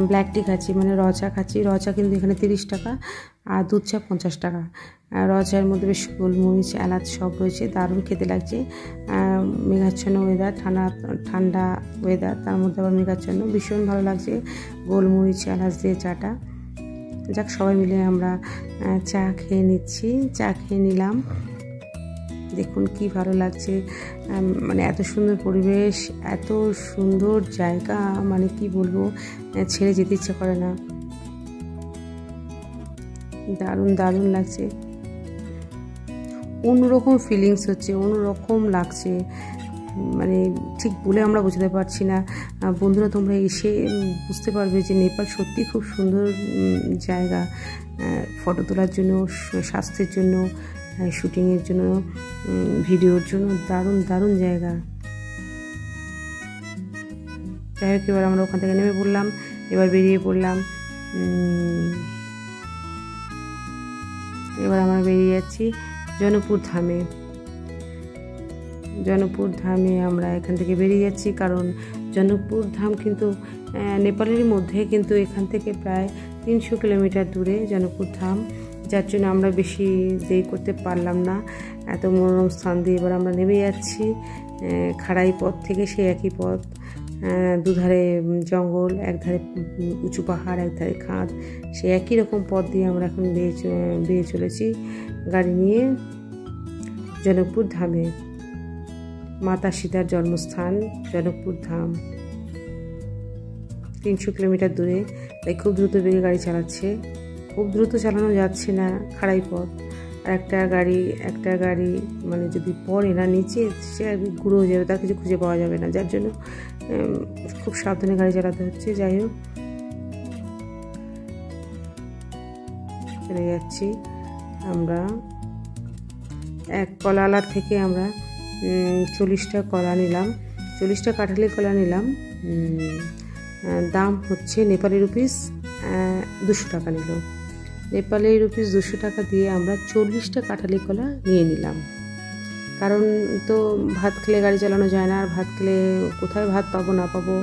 ব্ল্যাক টি খাচ্ছি, মানে র চা খাচ্ছি। র চা কিন্তু এখানে 30 টাকা আর দুধ চা 50 টাকা। র চায়ের মধ্যে বেশ গোলমরিচ এলাচ সব রয়েছে, দারুণ খেতে লাগছে। মেঘাচ্ছন্ন ওয়েদার, ঠান্ডা ওয়েদার, তার মধ্যে আবার মেঘাচ্ছন্ন, ভীষণ ভালো লাগছে গোলমরিচ এলাচ দিয়ে চাটা। যাক, সবাই মিলে আমরা চা খেয়ে নিলাম। দেখুন কি ভালো লাগছে, মানে এত সুন্দর পরিবেশ, এত সুন্দর জায়গা, মানে কি বলবো, ছেড়ে যেতে ইচ্ছা করে না। দারুণ লাগছে, অন্যরকম ফিলিংস হচ্ছে, অন্যরকম লাগছে, মানে ঠিক বলে আমরা বোঝাতে পারছি না। বন্ধুরা, তোমরা এসে বুঝতে পারবে যে নেপাল সত্যি খুব সুন্দর জায়গা, ফটো তোলার জন্য, স্বাস্থ্যের জন্য, শুটিংয়ের জন্য, ভিডিওর জন্য দারুণ জায়গা। যাই হোক, এবার আমরা ওখান থেকে নেমে পড়লাম, এবার বেরিয়ে পড়লাম। এবার আমরা বেরিয়ে যাচ্ছি জনকপুর ধামে। আমরা এখান থেকে বেরিয়ে যাচ্ছি, কারণ জনকপুর ধাম কিন্তু নেপালের মধ্যে, কিন্তু এখান থেকে প্রায় 300 কিলোমিটার দূরে জনকপুর ধাম, যার জন্য আমরা বেশি দেরি করতে পারলাম না। এত মনোরম স্থান দিয়ে এবার আমরা নেমে যাচ্ছি। খাড়াই পথ থেকে সেই একই পথ, দুধারে জঙ্গল, একধারে উঁচু পাহাড়, একধারে খাদ, সেই একই রকম পথ দিয়ে আমরা এখন বেরিয়ে চলেছি গাড়ি নিয়ে জনকপুর ধামে। মাতা সীতার জন্মস্থান জনকপুর ধাম, 300 কিলোমিটার দূরে। তাই খুব দ্রুত বেগে গাড়ি চালাচ্ছে, খুব দ্রুত চালানো যাচ্ছে না, খাড়াই পথ। আর একটা গাড়ি মানে যদি পড়ে না নিচে, সে ঘুরেও যাবে, তার কিছু খুঁজে পাওয়া যাবে না, যার জন্য খুব সাবধানে গাড়ি চালাতে হচ্ছে। যাই হোক, চলে যাচ্ছি আমরা। এক কলালা থেকে আমরা 40টা কলা নিলাম, 40টা কাঁঠালি কলা নিলাম। দাম হচ্ছে নেপালি রুপিস 200 টাকা নিল। নেপালি রুপিস 200 টাকা দিয়ে আমরা 40টা কাঁঠালি কলা নিয়ে নিলাম। কারণ তো ভাত খেলে গাড়ি চালানো যায় না, আর ভাত খেলে কোথায় ভাত পাবো না পাবো,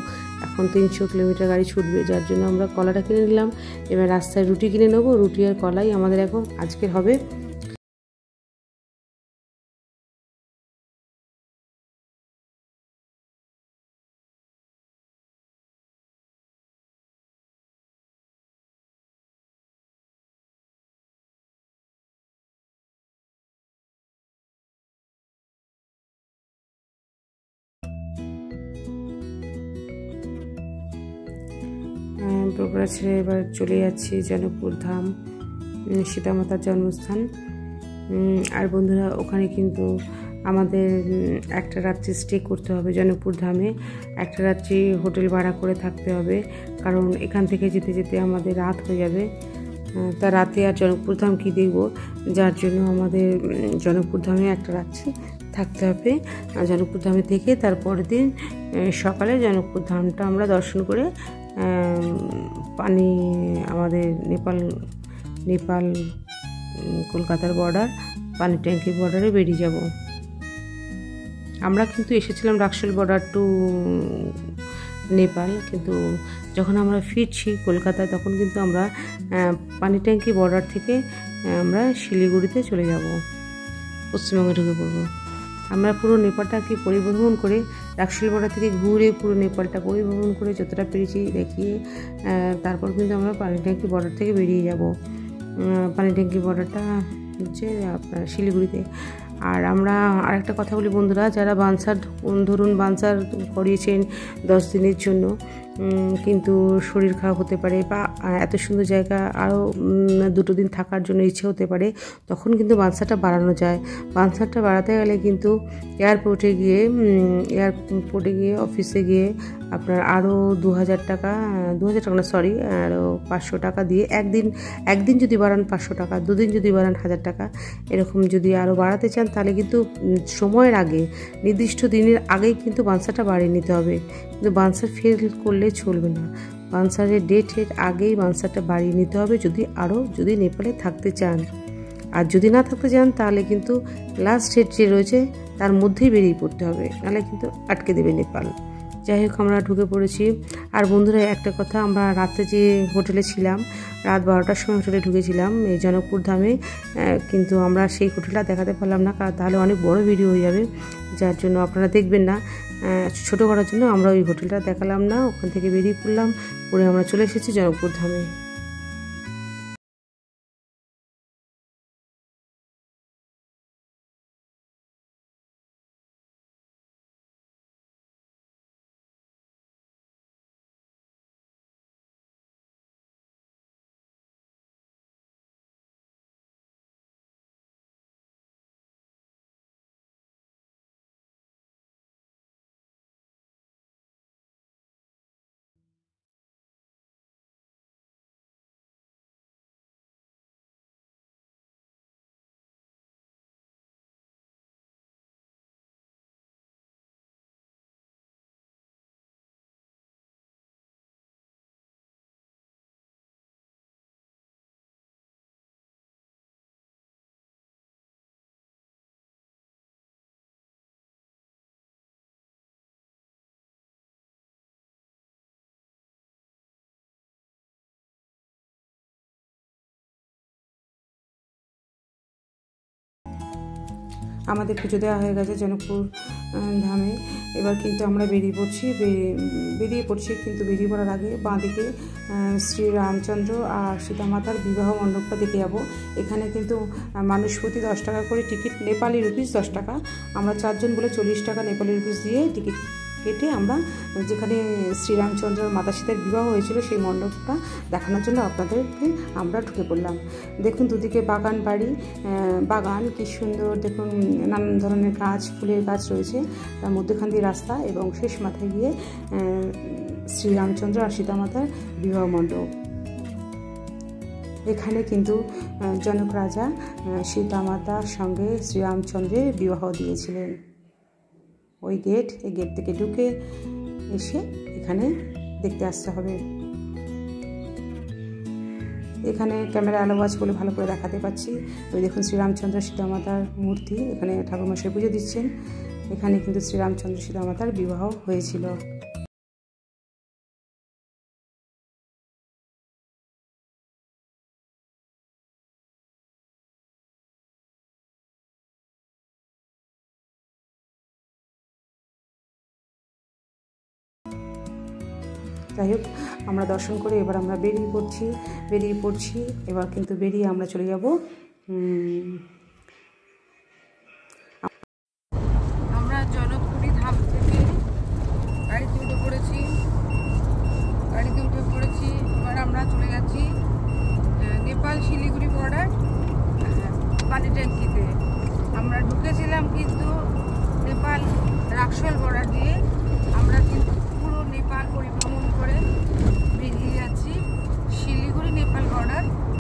এখন 300 কিলোমিটার গাড়ি ছুটবে, যার জন্য আমরা কলাটা কিনে নিলাম। এবার রাস্তায় রুটি কিনে নেবো, রুটি আর কলাই আমাদের এখন আজকের হবে। বগুড়া ছেড়ে এবার চলে যাচ্ছি জনকপুর ধাম, সীতামাতার জন্মস্থান। আর বন্ধুরা, ওখানে কিন্তু আমাদের একটা রাত্রি স্টে করতে হবে জনকপুর ধামে, একটা রাত্রি হোটেল ভাড়া করে থাকতে হবে, কারণ এখান থেকে যেতে যেতে আমাদের রাত হয়ে যাবে। তা রাতে আর জনকপুর ধাম কী দেখব, যার জন্য আমাদের জনকপুর ধামে একটা রাত্রি থাকতে হবে। জনকপুর ধামে থেকে তারপরের দিন সকালে জনকপুর ধামটা আমরা দর্শন করে আমাদের নেপাল কলকাতার বর্ডার, পানি ট্যাঙ্কির বর্ডারে বেরিয়ে যাব। আমরা কিন্তু এসেছিলাম রাক্সল বর্ডার টু নেপাল, কিন্তু যখন আমরা ফিরছি কলকাতায়, তখন কিন্তু আমরা পানি ট্যাঙ্কি বর্ডার থেকে আমরা শিলিগুড়িতে চলে যাব, পশ্চিমবঙ্গে ঢুকে পড়ব। আমরা পুরো নেপালটাকে পরিভ্রমণ করে, রাক্সল বর্ডার থেকে ঘুরে পুরো নেপালটা পরিভ্রমণ করে যতটা পেরেছি দেখিয়ে, তারপর কিন্তু আমরা পানি ট্যাঙ্কি বর্ডার থেকে বেরিয়ে যাব। পানি ট্যাঙ্কি বর্ডারটা হচ্ছে আপনার শিলিগুড়িতে। আর আমরা আরেকটা কথা বলি বন্ধুরা, যারা বানসার ধরুন বানসার করিয়েছেন 10 দিনের জন্য, কিন্তু শরীর খারাপ হতে পারে বা এত সুন্দর জায়গা আরও 2 দিন থাকার জন্য ইচ্ছে হতে পারে, তখন কিন্তু বানসারটা বাড়ানো যায়। বানসারটা বাড়াতে গেলে কিন্তু এয়ারপোর্টে গিয়ে অফিসে গিয়ে আপনার আরও 2000 টাকা না সরি আরও 500 টাকা দিয়ে একদিন যদি বাড়ান 500 টাকা, 2 দিন যদি বাড়ান 1000 টাকা, এরকম যদি আরও বাড়াতে চান তাহলে কিন্তু সময়ের আগে, নির্দিষ্ট দিনের আগেই কিন্তু বানসারটা বাড়িয়ে নিতে হবে। কিন্তু বানসার ফেল করলে চলবে না, বানসারের ডেটের আগেই বানসারটা বাড়িয়ে নিতে হবে যদি নেপালে থাকতে চান। আর যদি না থাকতে চান তাহলে কিন্তু লাস্ট ডেট যে রয়েছে তার মধ্যেই বেরিয়ে পড়তে হবে, নাহলে কিন্তু আটকে দেবে নেপাল। যাই হোক, আমরা ঢুকে পড়েছি। আর বন্ধুরা একটা কথা, আমরা রাতে যে হোটেলে ছিলাম, রাত 12টার সময় হোটেলে ঢুকেছিলাম এই জনকপুর ধামে, কিন্তু আমরা সেই হোটেলটা দেখাতে পারলাম না, কারণ তাহলে অনেক বড় ভিডিও হয়ে যাবে, যার জন্য আপনারা দেখবেন না। ছোটো করার জন্য আমরা ওই হোটেলটা দেখালাম না, ওখান থেকে বেরিয়ে পড়লাম, পরে আমরা চলে এসেছি জনকপুর ধামে। আমাদের পুজো দেওয়া হয়ে গেছে জনকপুর ধামে। এবার কিন্তু আমরা বেরিয়ে পড়ছি কিন্তু বেরিয়ে পড়ার আগে বাঁদিকে শ্রী রামচন্দ্র আর সীতামাতার বিবাহ মণ্ডপটা দেখে যাব। এখানে কিন্তু মানুষ প্রতি 10 টাকা করে টিকিট, নেপালি রুপিস 10 টাকা। আমরা 4 জন বলে 40 টাকা নেপালি রুপিস দিয়ে টিকিট কেটে আমরা যেখানে শ্রীরামচন্দ্র মাতা সীতার বিবাহ হয়েছিল সেই মণ্ডপটা দেখানোর জন্য আমরা ঢুকে পড়লাম। দেখুন দুদিকে বাগান কি সুন্দর, দেখুন নানান ধরনের গাছ, ফুলের গাছ রয়েছে, তার মধ্যখান দিয়ে রাস্তা, এবং শেষ মাথায় গিয়ে শ্রীরামচন্দ্র আর সীতামাতার বিবাহ মণ্ডপ। এখানে কিন্তু জনক রাজা সীতামাতার সঙ্গে শ্রীরামচন্দ্রের বিবাহ দিয়েছিলেন। এই গেট থেকে ঢুকে এসে এখানে দেখতে আসতে হবে। এখানে ক্যামেরা আলো আছে বলে ভালো করে দেখাতে পাচ্ছি। ওই দেখুন শ্রীরামচন্দ্র সীতামাতার মূর্তি, এখানে ঠাকুরমশাই পুজো দিচ্ছেন। এখানে কিন্তু শ্রীরামচন্দ্র সীতামাতার বিবাহ হয়েছিল। যাই হোক, আমরা দর্শন করে এবার আমরা বেরিয়ে পড়ছি। এবার কিন্তু বেরিয়ে আমরা চলে যাব